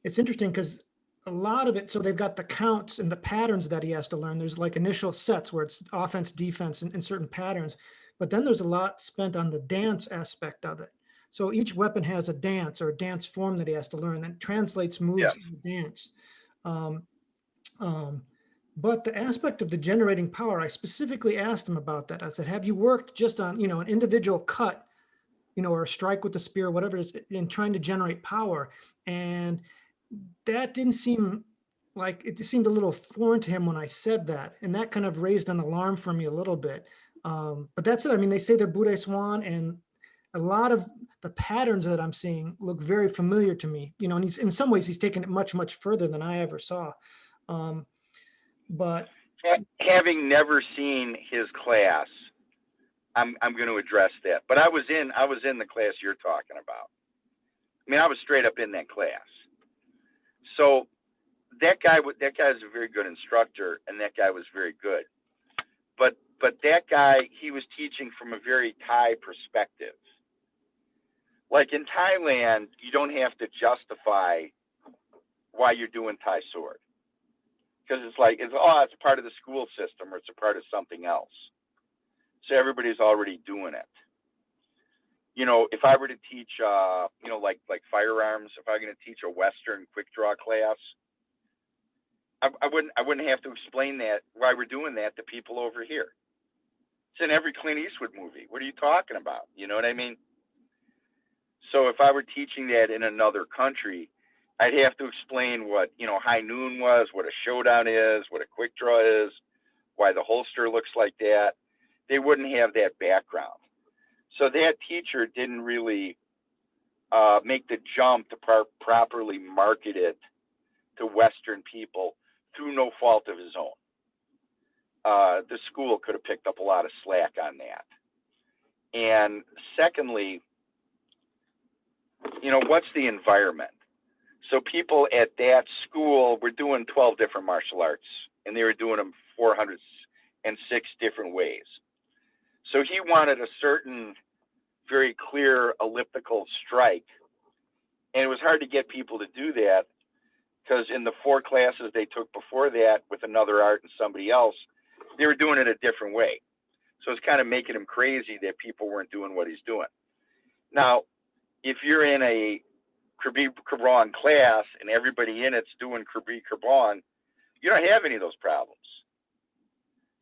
it's interesting because a lot of it, so they've got the counts and the patterns that he has to learn. There's like initial sets where it's offense, defense, and certain patterns, but then there's a lot spent on the dance aspect of it. So each weapon has a dance or a dance form that he has to learn that translates moves in the dance. But the aspect of the generating power, I specifically asked him about that. I said, have you worked just on, an individual cut, or a strike with the spear, whatever it is, in trying to generate power? And that didn't seem like, it seemed a little foreign to him when I said that. And that kind of raised an alarm for me a little bit. But that's it. I mean, they say they're Bude Swan, and a lot of the patterns that I'm seeing look very familiar to me, and he's, in some ways, he's taken it much, much further than I ever saw. But having never seen his class, I'm going to address that. But I was in the class you're talking about. I mean, I was straight up in that class. So that guy is a very good instructor, and that guy was very good. But that guy, he was teaching from a very Thai perspective. Like in Thailand, you don't have to justify why you're doing Thai sword, because it's part of the school system, or it's a part of something else. So everybody's already doing it. If I were to teach, like firearms, if I'm going to teach a Western quick draw class, I wouldn't have to explain that, why we're doing that, to people over here. It's in every Clint Eastwood movie. What are you talking about? You know what I mean? So if I were teaching that in another country, I'd have to explain what, high noon was, what a showdown is, what a quick draw is, why the holster looks like that. They wouldn't have that background. So that teacher didn't really make the jump to properly market it to Western people through no fault of his own. The school could have picked up a lot of slack on that. And secondly, what's the environment? So people at that school were doing 12 different martial arts, and they were doing them 406 different ways. So he wanted a certain very clear elliptical strike. And it was hard to get people to do that because in the 4 classes they took before that with another art and somebody else, they were doing it a different way. So it's kind of making him crazy that people weren't doing what he's doing. Now, if you're in a Krabi Krabrong class and everybody in it's doing Krabi Krabrong, you don't have any of those problems.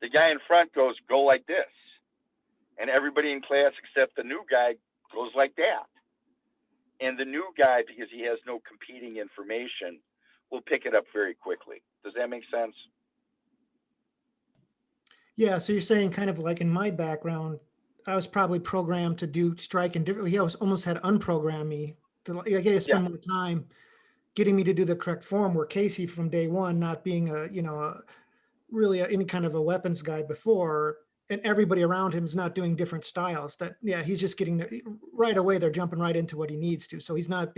The guy in front goes, go like this. And everybody in class except the new guy goes like that. And the new guy, because he has no competing information, will pick it up very quickly. Does that make sense? Yeah, so you're saying kind of like in my background, I was probably programmed to do strike and differently. He almost had unprogrammed me to I get to spend more time getting me to do the correct form. Where Casey from day one, not being any kind of a weapons guy before, and everybody around him is not doing different styles. He's just getting right away. They're jumping right into what he needs to. So he's not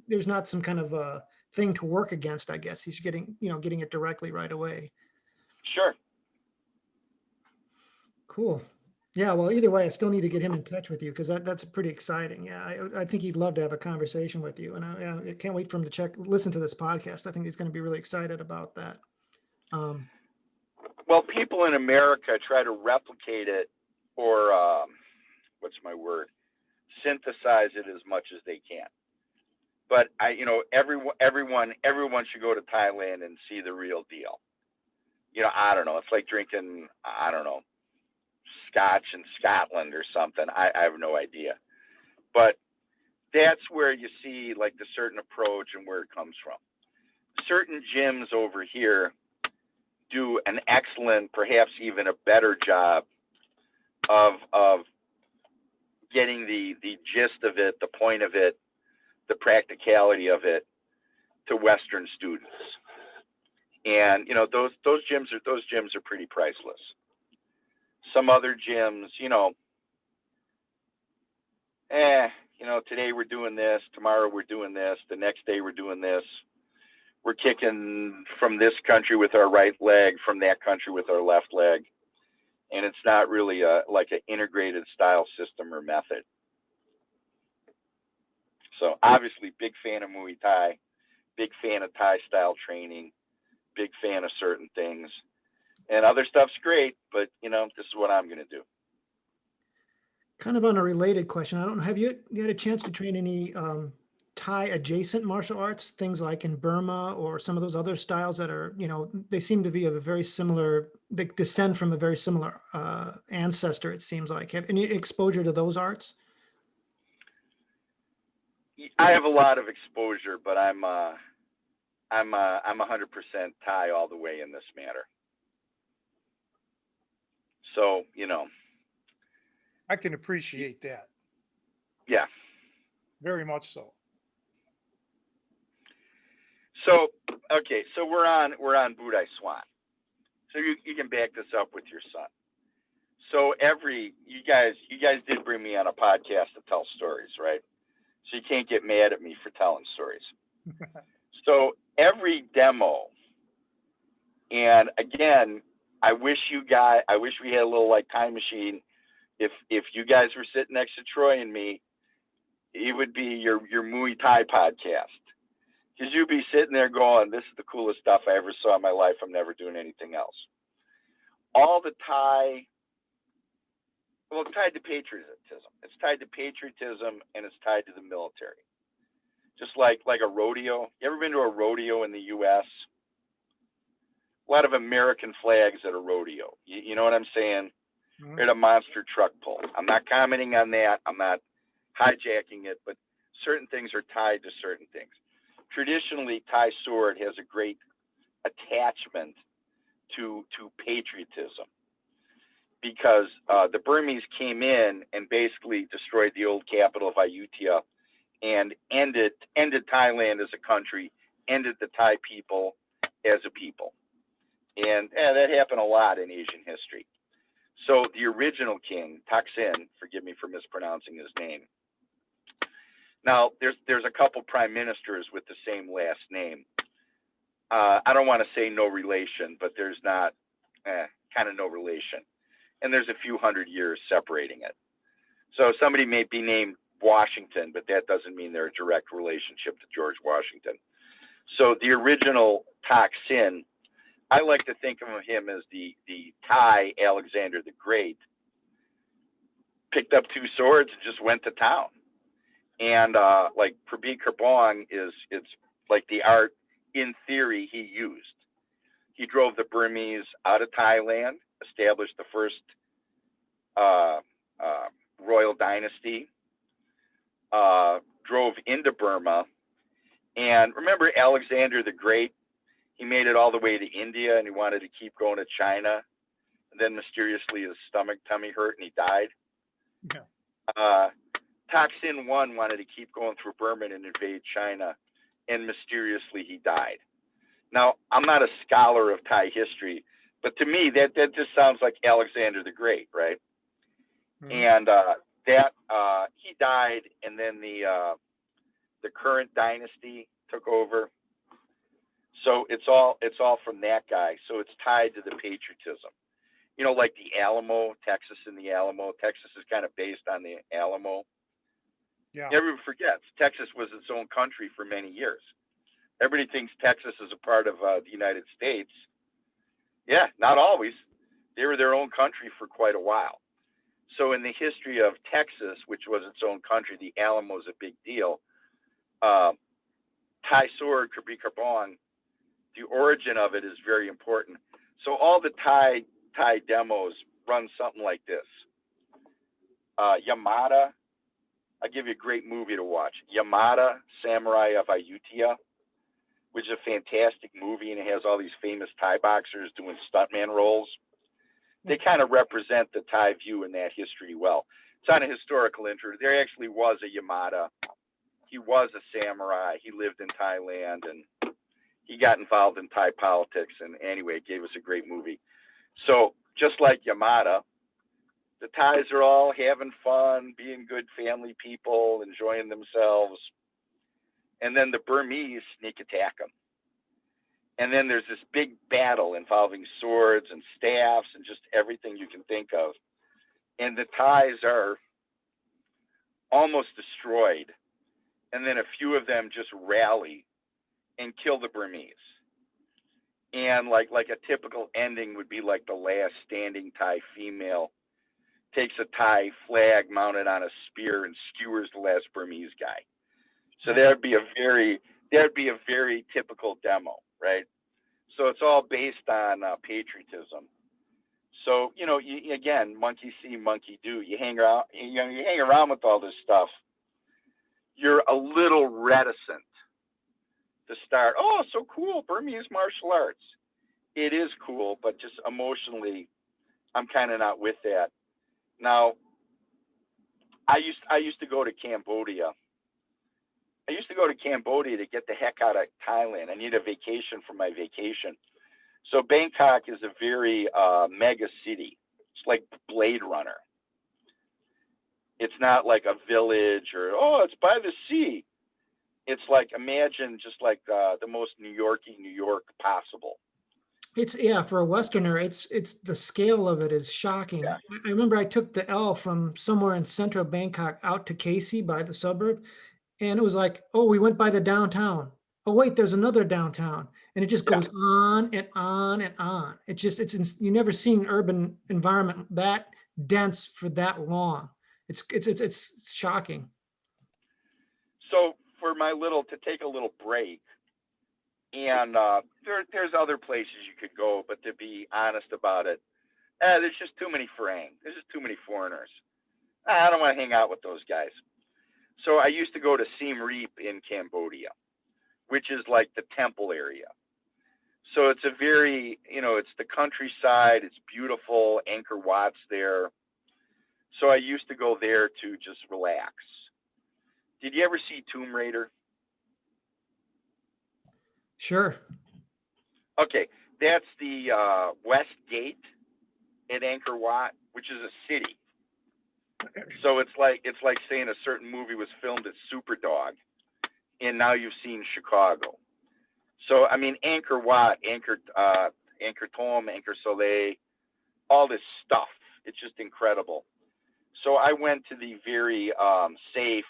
there's not some kind of a thing to work against. I guess he's getting it directly right away. Sure. Cool. Yeah, well, either way, I still need to get him in touch with you because that's pretty exciting. Yeah, I think he'd love to have a conversation with you, and I can't wait for him to listen to this podcast. I think he's going to be really excited about that. Well, people in America try to replicate it or synthesize it as much as they can. But everyone should go to Thailand and see the real deal. I don't know. It's like drinking, Scotch in Scotland or something. I have no idea. But that's where you see like the certain approach and where it comes from. Certain gyms over here do an excellent, perhaps even a better job of getting the gist of it, the point of it, the practicality of it to Western students. And those gyms are pretty priceless. Some other gyms, today we're doing this, tomorrow we're doing this, the next day we're doing this. We're kicking from this country with our right leg, from that country with our left leg. And it's not really like an integrated style system or method. So obviously big fan of Muay Thai, big fan of Thai style training, big fan of certain things. And other stuff's great, but this is what I'm going to do. Kind of on a related question, I don't know, have you had a chance to train any Thai adjacent martial arts, things like in Burma or some of those other styles that are, they seem to be of a very similar, they descend from a very similar ancestor, it seems like. Have any exposure to those arts? I have a lot of exposure, but I'm 100% Thai all the way in this matter. So, I can appreciate that. Yeah. Very much so. So, okay, so we're on Budai Swan. So you can back this up with your son. So you guys did bring me on a podcast to tell stories, right? So you can't get mad at me for telling stories. So every demo, and again, I wish we had a little like time machine. If you guys were sitting next to Troy and me, it would be your Muay Thai podcast. Because you'd be sitting there going, this is the coolest stuff I ever saw in my life. I'm never doing anything else. All the Thai, well, it's tied to patriotism. It's tied to patriotism and it's tied to the military. Just like a rodeo. You ever been to a rodeo in the U.S.? A lot of American flags at a rodeo. You know what I'm saying? Mhm. or the monster truck pull. I'm not commenting on that. I'm not hijacking it, but certain things are tied to certain things. Traditionally, Thai sword has a great attachment to patriotism because the Burmese came in and basically destroyed the old capital of Ayutthaya and ended Thailand as a country, ended the Thai people as a people. And that happened a lot in Asian history. So the original king, Thaksin, forgive me for mispronouncing his name. Now, there's a couple prime ministers with the same last name. I don't want to say no relation, but there's not kind of no relation. And there's a few hundred years separating it. So somebody may be named Washington, but that doesn't mean they're a direct relationship to George Washington. So the original Thaksin, I like to think of him as the Thai Alexander the Great, picked up two swords and just went to town. And like Prabhi Karbong it's like the art in theory he used. He drove the Burmese out of Thailand, established the first royal dynasty, drove into Burma. And remember Alexander the Great? He made it all the way to India and he wanted to keep going to China. And then mysteriously his tummy hurt and he died. Yeah. Thaksin I wanted to keep going through Burma and invade China, and mysteriously he died. Now, I'm not a scholar of Thai history, but to me, that just sounds like Alexander the Great, right? Mhm. And he died, and then the current dynasty took over. So it's all from that guy. So it's tied to the patriotism. You know, like the Alamo, Texas and the Alamo. Texas is kind of based on the Alamo. Yeah. Everyone forgets Texas was its own country for many years. Everybody thinks Texas is a part of the United States. Yeah, not always. They were their own country for quite a while. So in the history of Texas, which was its own country, the Alamo is a big deal. Thai sword, Krabi Karbong, the origin of it is very important. So all the Thai demos run something like this. Yamada, I'll give you a great movie to watch. Yamada, Samurai of Ayutthaya, which is a fantastic movie, and it has all these famous Thai boxers doing stuntman roles. They kind of represent the Thai view in that history well. It's on a historical interest. There actually was a Yamada. He was a samurai. He lived in Thailand, and he got involved in Thai politics. And anyway, it gave us a great movie. So just like Yamada, the Thais are all having fun, being good family people, enjoying themselves. And then the Burmese sneak attack them. And then there's this big battle involving swords and staffs and just everything you can think of. And the Thais are almost destroyed. And then a few of them just rally and kill the Burmese. And like a typical ending would be like the last standing Thai female takes a Thai flag mounted on a spear and skewers the last Burmese guy. So that'd be a very typical demo, right? So it's all based on patriotism. So again, monkey see, monkey do. You hang around with all this stuff. You're a little reticent to start. Oh, so cool, Burmese martial arts. It is cool, but just emotionally, I'm kind of not with that. Now, I used to go to Cambodia. I used to go to Cambodia to get the heck out of Thailand. I need a vacation for my vacation. So Bangkok is a very mega city. It's like Blade Runner. It's not like a village or, it's by the sea. It's like, imagine just like the most New York possible. It's for a Westerner, it's the scale of it is shocking. Yeah. I remember I took the L from somewhere in central Bangkok out to KC by the suburb, and it was like, oh, we went by the downtown. Oh wait, there's another downtown, and it just goes on and on and on. You never seen an urban environment that dense for that long. It's shocking. So for to take a little break, and there's other places you could go, but to be honest about it, There's just too many Farang. There's just too many foreigners. I don't want to hang out with those guys. So I used to go to Siem Reap in Cambodia, which is like the temple area. So it's a very, it's the countryside. It's beautiful. Angkor Wat's there. So I used to go there to just relax. Did you ever see Tomb Raider? Sure. Okay, that's the West Gate at Angkor Wat, which is a city. So it's like saying a certain movie was filmed at Superdog, and now you've seen Chicago. So I mean, Angkor Wat, Angkor Thom, Angkor Soleil, all this stuff. It's just incredible. So I went to the very safe,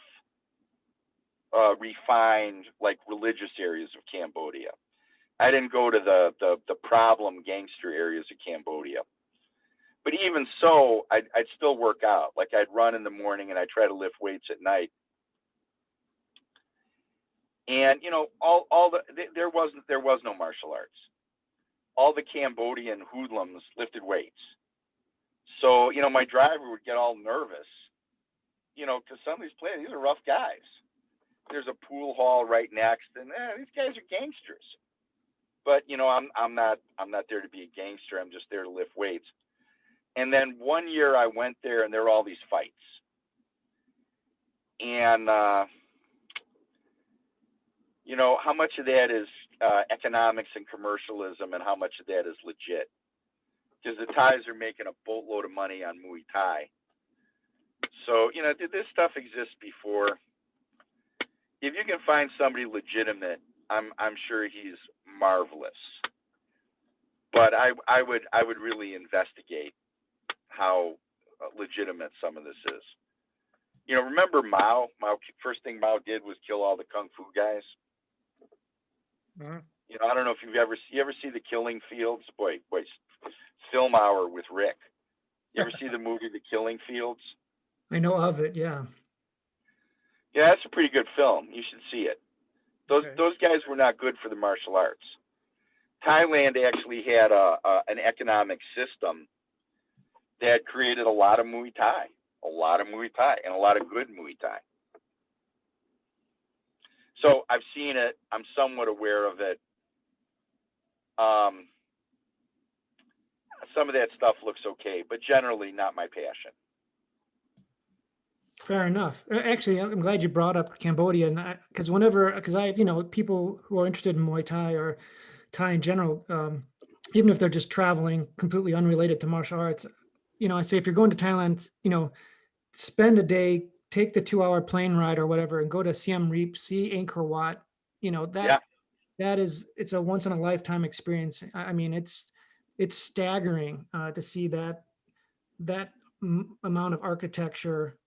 refined, like religious areas of Cambodia. I didn't go to the problem gangster areas of Cambodia. But even so, I'd still work out. Like I'd run in the morning and I'd try to lift weights at night. And there was no martial arts. All the Cambodian hoodlums lifted weights. So my driver would get all nervous, because some of these players, these are rough guys. There's a pool hall right next, and these guys are gangsters. But I'm not there to be a gangster. I'm just there to lift weights. And then one year I went there, and there were all these fights. And how much of that is economics and commercialism, and how much of that is legit? Because the Thais are making a boatload of money on Muay Thai. So this stuff exists before. If you can find somebody legitimate, I'm sure he's marvelous. But I would really investigate how legitimate some of this is. Remember Mao? First thing Mao did was kill all the kung fu guys. Mhm. I don't know if you ever see The Killing Fields? Boy, film hour with Rick. You ever see the movie The Killing Fields? I know of it. Yeah. Yeah, that's a pretty good film. You should see it. Okay. Those guys were not good for the martial arts. Thailand actually had an economic system that created a lot of Muay Thai, and a lot of good Muay Thai. So I've seen it. I'm somewhat aware of it. Some of that stuff looks okay, but generally not my passion. Fair enough. Actually, I'm glad you brought up Cambodia, and because I have, people who are interested in Muay Thai or Thai in general, even if they're just traveling completely unrelated to martial arts, I say if you're going to Thailand, spend a day, take the 2-hour plane ride or whatever, and go to Siem Reap, see Angkor Wat. It's a once in a lifetime experience. I mean, it's staggering to see that amount of architecture.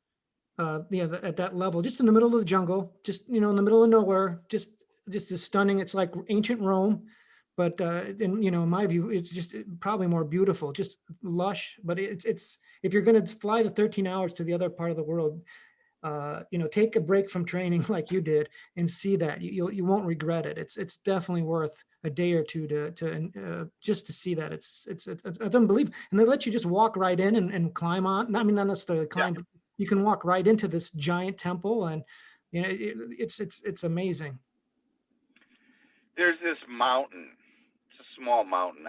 At that level, just in the middle of the jungle, just in the middle of nowhere, just as stunning. It's like ancient Rome, but in my view, it's just probably more beautiful, just lush. But it's if you're going to fly the 13 hours to the other part of the world, take a break from training like you did and see that you won't regret it. It's definitely worth a day or two to just to see that. It's unbelievable. And they let you just walk right in and climb on. I mean, not necessarily climb, but you can walk right into this giant temple, and it's amazing. There's this mountain. It's a small mountain.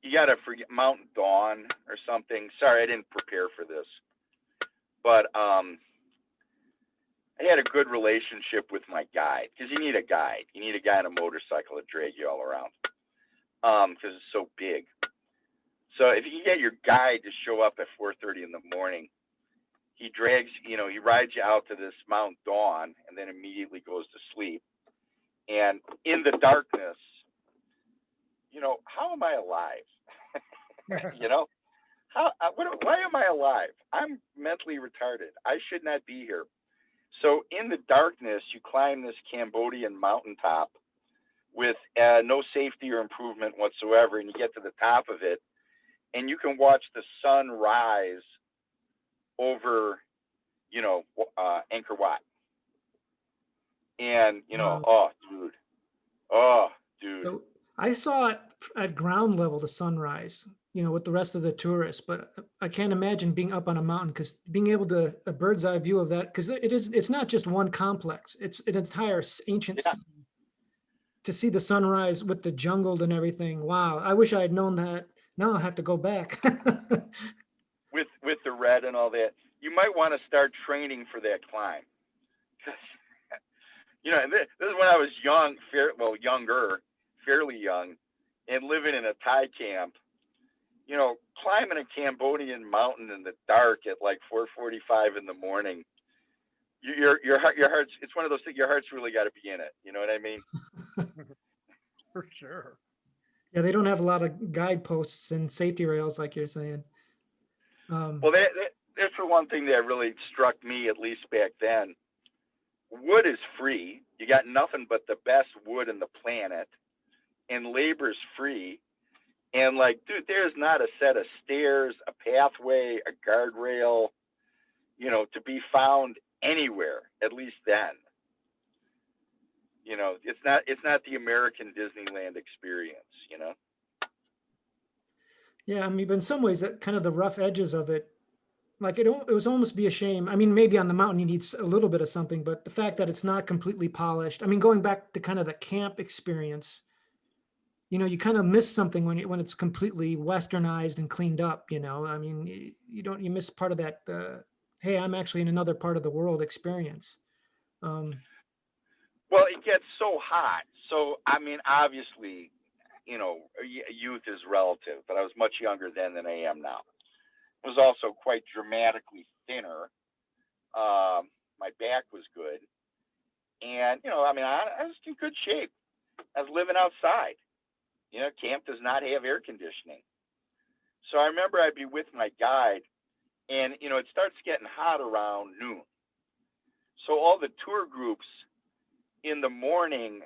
You got to forget Mount Dawn or something. Sorry, I didn't prepare for this. But I had a good relationship with my guide, because you need a guide. You need a guy on a motorcycle to drag you all around, because it's so big. So if you can get your guide to show up at 4:30 in the morning, he rides you out to this Mount Dawn and then immediately goes to sleep. And in the darkness, how am I alive? Why am I alive? I'm mentally retarded. I should not be here. So in the darkness, you climb this Cambodian mountaintop with no safety or improvement whatsoever, and you get to the top of it, and you can watch the sun rise over, Angkor Wat. And, Wow. oh, dude. So I saw it at ground level, the sunrise. with the rest of the tourists. But I can't imagine being up on a mountain, because being able to a bird's eye view of that, because it's not just one complex, it's an entire ancient Yeah. city. To see the sunrise with the jungle and everything. Wow. I wish I had known that. Now I'll have to go back. With the red and all that, you might want to start training for that climb. And this is when I was young, younger, fairly young, and living in a Thai camp. Climbing a Cambodian mountain in the dark at like 4:45 in the morning. Your heart's, it's one of those things. Your heart's really got to be in it. You know what I mean? For sure. Yeah, they don't have a lot of guideposts and safety rails like you're saying. Well, that's the one thing that really struck me, at least back then. Wood is free. You got nothing but the best wood in the planet, and labor's free. And like, dude, there's not a set of stairs, a pathway, a guardrail, to be found anywhere, at least then. It's not the American Disneyland experience, Yeah, I mean, but in some ways, that kind of the rough edges of it, like it was almost be a shame. I mean, maybe on the mountain you need a little bit of something, but the fact that it's not completely polished. I mean, going back to kind of the camp experience, you kind of miss something when it's completely westernized and cleaned up. I mean, you miss part of that. Hey, I'm actually in another part of the world experience. Well, it gets so hot. So, I mean, obviously, youth is relative, but I was much younger then than I am now. I was also quite dramatically thinner. My back was good. And, I mean, I was in good shape. I was living outside. Camp does not have air conditioning. So I remember I'd be with my guide, and, it starts getting hot around noon. So all the tour groups in the morning,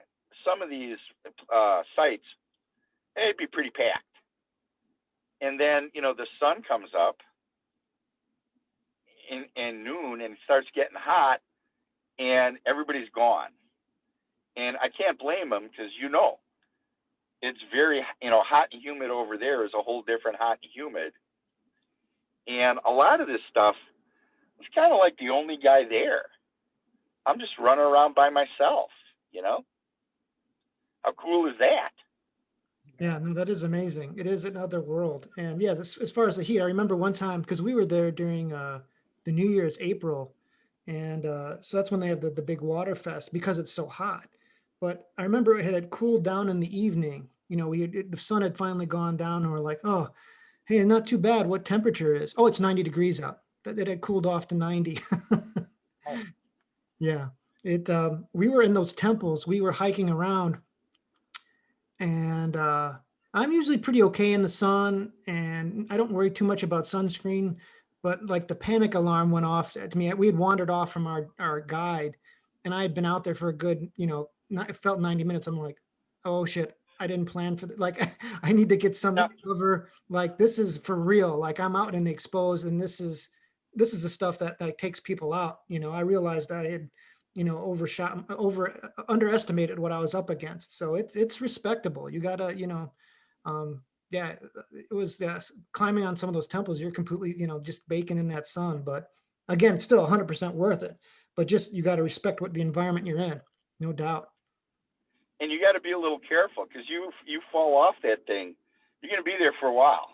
some of these sites, they'd be pretty packed. And then, the sun comes up in noon and starts getting hot, and everybody's gone. And I can't blame them, because, it's very, hot and humid over there is a whole different hot and humid. And a lot of this stuff, it's kind of like the only guy there. I'm just running around by myself, How cool is that? Yeah, no, that is amazing. It is another world. And yeah, as far as the heat, I remember one time, because we were there during the New Year's April. And so that's when they have the big water fest, because it's so hot. But I remember it had cooled down in the evening. The sun had finally gone down, and we're like, oh, hey, not too bad. What temperature is? Oh, it's 90 degrees out. It had cooled off to 90. Oh. Yeah. We were in those temples. We were hiking around, and I'm usually pretty okay in the sun, and I don't worry too much about sunscreen. But like the panic alarm went off to me. We had wandered off from our guide, and I had been out there for a good, it felt 90 minutes. I'm like, oh shit, I didn't plan for that. Like, I need to get some Yeah. cover. Like, this is for real. Like, I'm out in the exposed, and this is the stuff that like takes people out. I realized I had, underestimated what I was up against. So it's respectable. You gotta, yeah, it was climbing on some of those temples. You're completely, just baking in that sun. But again, it's still 100% worth it. But just you got to respect what the environment you're in, no doubt. And you got to be a little careful, because you fall off that thing, you're going to be there for a while.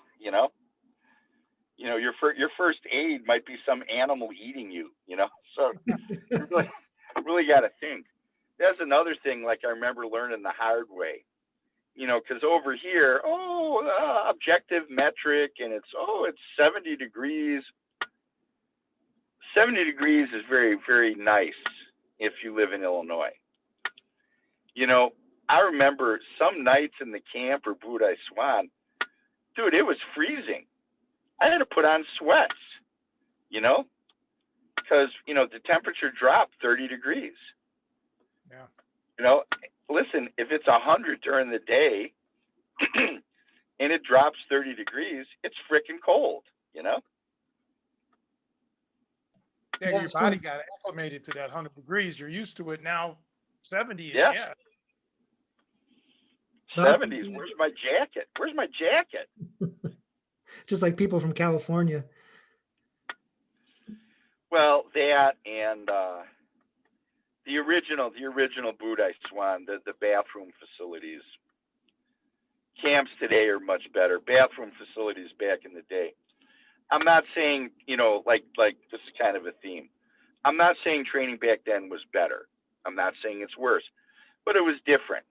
Your first aid might be some animal eating you. So you really got to think. That's another thing. Like, I remember learning the hard way. Because over here, objective metric, and it's 70 degrees. 70 degrees is very, very nice if you live in Illinois. I remember some nights in the camp or Budai Swan, dude, it was freezing. I had to put on sweats, because, the temperature dropped 30 degrees. Yeah. Listen, if it's 100 during the day and it drops 30 degrees, it's freaking cold, Yeah, Yeah, your it's body true. got acclimated to that 100 degrees. You're used to it now. 70 is, Yeah. yeah. 70s. Where's my jacket? Where's my jacket? just like people from California. Well, that and the original Budai Swan, the bathroom facilities. Camps today are much better. Bathroom facilities back in the day. I'm not saying, you know, like this is kind of a theme. I'm not saying training back then was better. I'm not saying it's worse, but it was different.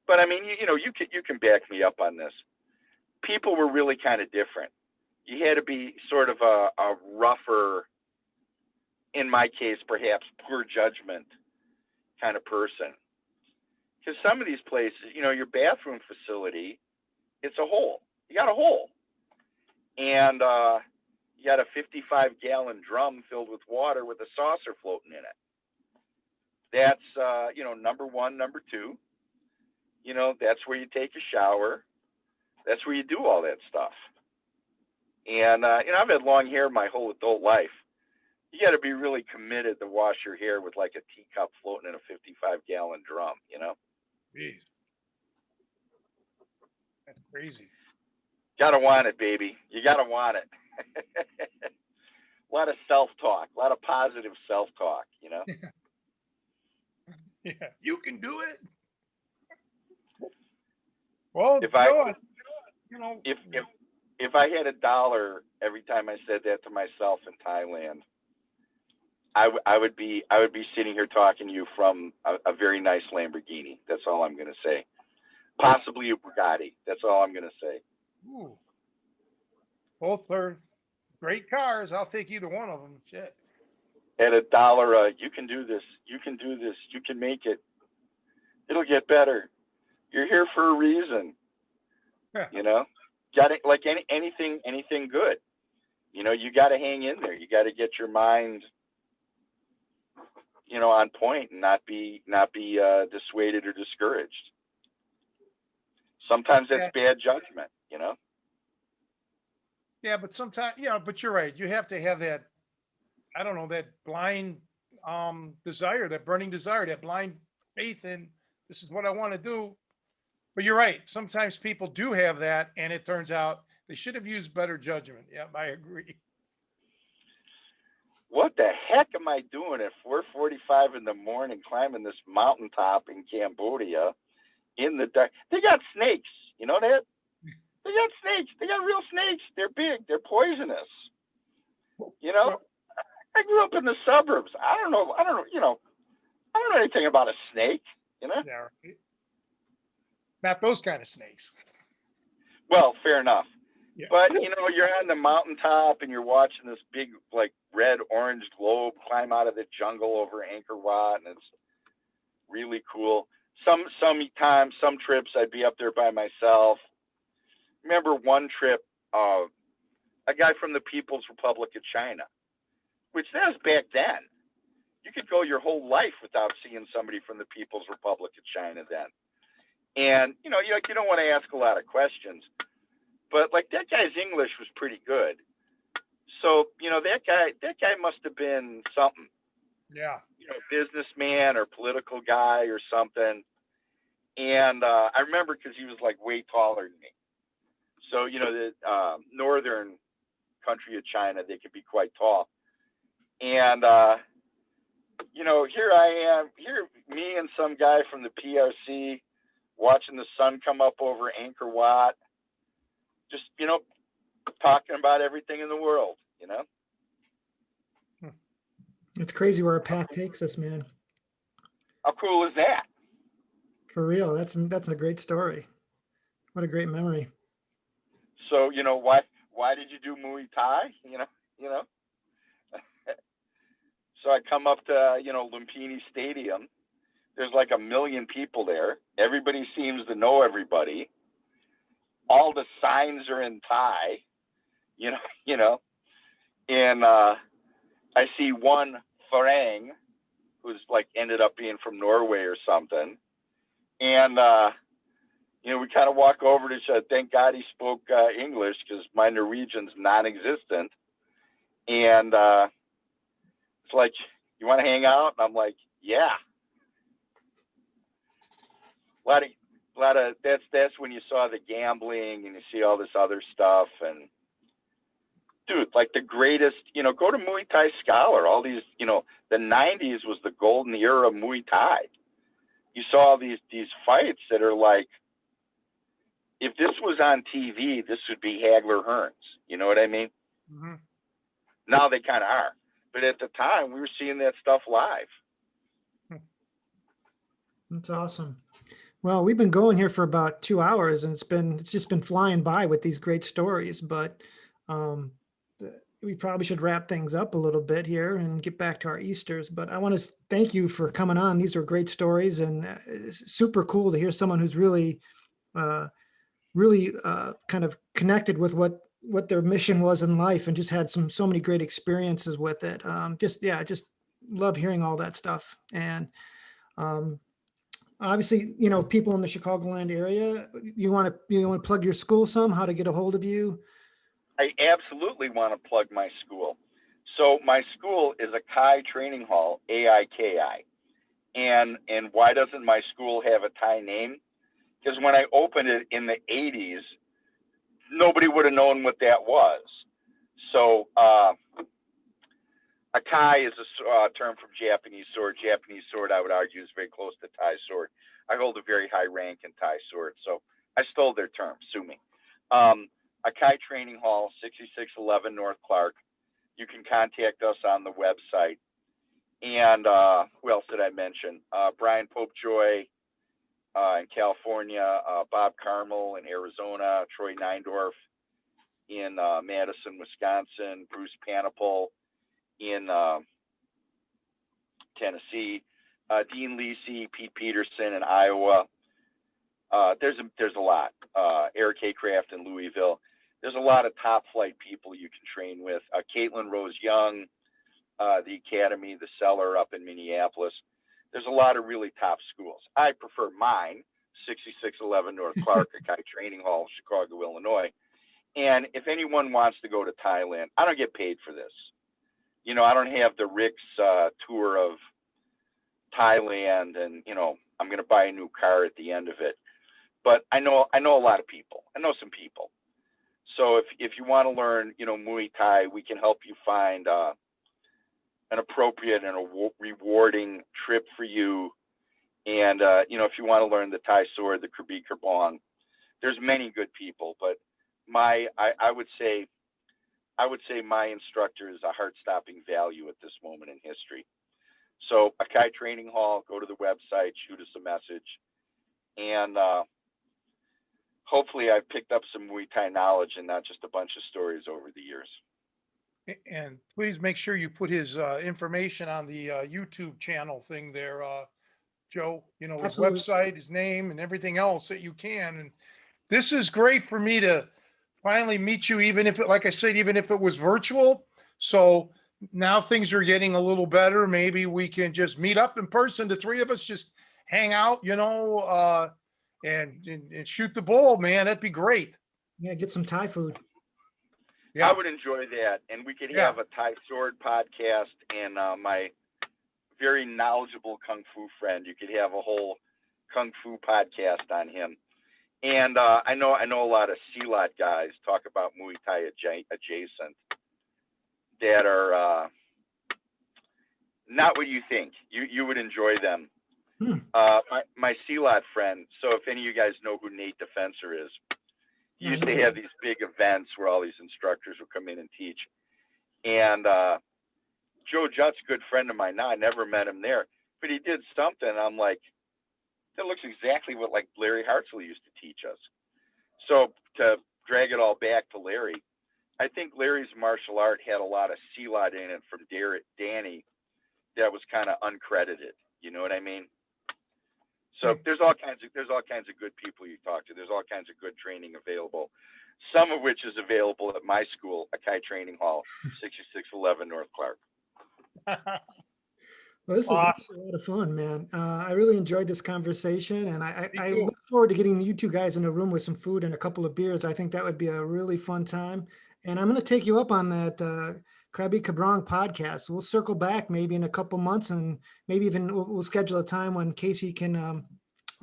But I mean, you know, you can back me up on this. People were really kind of different. You had to be sort of a rougher, in my case, perhaps poor judgment kind of person. Because some of these places, you know, your bathroom facility, it's a hole. You got a hole. And you got a 55-gallon drum filled with water with a saucer floating in it. That's, you know, number one. Number two, you know, that's where you take a shower. That's where you do all that stuff. And, you know, I've had long hair my whole adult life. You got to be really committed to wash your hair with like a teacup floating in a 55-gallon drum, you know? Jeez. That's crazy. Gotta want it, baby. You gotta want it. A lot of self-talk, a lot of positive self-talk, you know? Yeah, you can do it. Well, If Joe, you know, if I had $1 every time I said that to myself in Thailand, I would be sitting here talking to you from a very nice Lamborghini. That's all I'm gonna say. Possibly a Bugatti. That's all I'm gonna say. ooh, both are great cars. I'll take either one of them. Shit. At $1, you can do this. You can do this. You can make it. It'll get better. You're here for a reason. Yeah. You know, got it. Like anything good. You know, you got to hang in there. You got to get your mind, you know, on point and not be dissuaded or discouraged. Sometimes that's bad judgment, you know. Yeah, but sometimes, yeah, but you're right. You have to have that, I don't know, that blind desire, that burning desire, that blind faith in this is what I want to do. But you're right. Sometimes people do have that, and it turns out they should have used better judgment. Yeah, I agree. What the heck am I doing at 4:45 in the morning climbing this mountaintop in Cambodia in the dark? They got snakes. You know that? They got snakes. They got real snakes. They're big. They're poisonous. You know? Well, I grew up in the suburbs. I don't know, you know, I don't know anything about a snake, you know? yeah, right. Not those kind of snakes. Well, fair enough. Yeah. But, you know, you're on the mountaintop and you're watching this big, like, red orange globe climb out of the jungle over Angkor Wat, and it's really cool. Some trips I'd be up there by myself. Remember one trip, a guy from the People's Republic of China, which that was back then. You could go your whole life without seeing somebody from the People's Republic of China then. And, you know, you don't want to ask a lot of questions, but like that guy's English was pretty good. So, you know, that guy must have been something, Yeah. you know, businessman or political guy or something. And I remember because he was like way taller than me. So, you know, the northern country of China, they could be quite tall. And, you know, here I am, me and some guy from the PRC watching the sun come up over Angkor Wat, just, you know, talking about everything in the world, you know? It's crazy where our path takes us, man. How cool is that? For real. That's a great story. What a great memory. So, you know, why did you do Muay Thai? You know? So I come up to, you know, Lumpini Stadium. There's like 1 million people there. Everybody seems to know everybody. All the signs are in Thai, you know. And I see one Farang who's like ended up being from Norway or something. And, you know, we kind of walk over to each other. Thank God he spoke English because my Norwegian's non-existent. And it's like, you want to hang out? And I'm like, yeah. A lot of that's when you saw the gambling and you see all this other stuff. And dude, like the greatest, go to Muay Thai Scholar, all these, the 90s was the golden era of Muay Thai. You saw these fights that are like, if this was on TV, this would be Hagler Hearns. You know what I mean? Mm-hmm. Now they kind of are. But at the time, we were seeing that stuff live. That's awesome. Well, we've been going here for about 2 hours, and it's just been flying by with these great stories. But um, we probably should wrap things up a little bit here and get back to our Easters. But I want to thank you for coming on. These are great stories, and it's super cool to hear someone who's really, kind of connected with what their mission was in life, and just had so many great experiences with it. Just love hearing all that stuff. And um, obviously, people in the Chicagoland area, you want to plug your school some, how to get a hold of you? I absolutely want to plug my school. So my school is a Kai training hall, AIKI. And why doesn't my school have a Thai name? Because when I opened it in the 80s, nobody would have known what that was. So a Kai is a term from Japanese sword. Japanese sword, I would argue, is very close to Thai sword. I hold a very high rank in Thai sword, so I stole their term. Sue me. A Kai Training Hall, 6611 North Clark. You can contact us on the website. And who else did I mention? Brian Popejoy in California, Bob Carmel in Arizona, Troy Neindorf in Madison, Wisconsin, Bruce Panipal in Tennessee, Dean Lisi, Pete Peterson in Iowa. There's a lot. Eric Haycraft in Louisville. There's a lot of top flight people you can train with. Caitlin Rose Young, the Academy, the Cellar up in Minneapolis. There's a lot of really top schools. I prefer mine, 6611 North Clark, a Kai Training Hall, Chicago, Illinois. And if anyone wants to go to Thailand, I don't get paid for this. I don't have the Rick's tour of Thailand, and I'm going to buy a new car at the end of it. But I know a lot of people. I know some people. So if you want to learn, Muay Thai, we can help you find an appropriate and a rewarding trip for you. And if you want to learn the Thai sword, the Krabi Kerbong, there's many good people. But I would say my instructor is a heart-stopping value at this moment in history. So a Kai Training Hall, go to the website, shoot us a message, and hopefully I've picked up some Muay Thai knowledge and not just a bunch of stories over the years. And please make sure you put his information on the YouTube channel thing there, Joe. His Absolutely. website, his name, and everything else that you can. And this is great for me to finally meet you, even if like I said, even if it was virtual. So now things are getting a little better. Maybe we can just meet up in person. The three of us just hang out, and shoot the bull, man. That'd be great. Yeah, get some Thai food. Yeah. I would enjoy that. And we could have a Thai sword podcast and my very knowledgeable Kung Fu friend. You could have a whole Kung Fu podcast on him. And I know a lot of Silat guys talk about Muay Thai adjacent that are not what you think. You would enjoy them. My Silat friend, so if any of you guys know who Nate Defensor is, he used to have these big events where all these instructors would come in and teach. And Joe Jutt's a good friend of mine now. I never met him there, but he did something. I'm like, that looks exactly what like Larry Hartsell used to teach us. So to drag it all back to Larry, I think Larry's martial art had a lot of Silat in it from Danny that was kind of uncredited. You know what I mean? So there's all kinds of good people you talk to. There's all kinds of good training available, some of which is available at my school, Kai Training Hall, 6611 North Clark. Well, this was a lot of fun, man. I really enjoyed this conversation, and I look forward to getting you two guys in a room with some food and a couple of beers. I think that would be a really fun time. And I'm going to take you up on that Krabi Kerbong podcast. We'll circle back maybe in a couple months, and maybe even we'll schedule a time when Casey can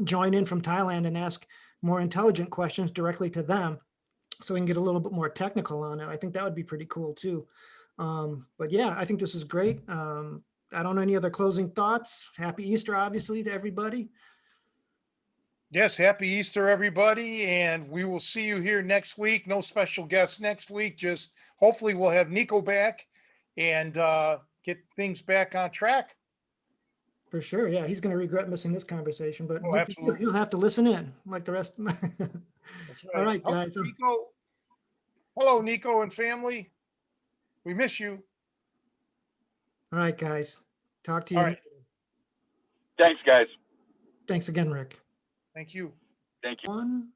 join in from Thailand and ask more intelligent questions directly to them. so we can get a little bit more technical on it. I think that would be pretty cool too. But yeah, I think this is great. I don't know any other closing thoughts. Happy Easter, obviously, to everybody. Yes, happy Easter, everybody, and we will see you here next week. No special guests next week. Just hopefully we'll have Nico back and get things back on track. For sure. Yeah, he's going to regret missing this conversation, but Oh, absolutely. he'll have to listen in like the rest. That's All right. right, guys. Nico. Hello, Nico and family. We miss you. All right, guys. Talk to you. All right. Thanks, guys. Thanks again, Rick. Thank you. Thank you. One.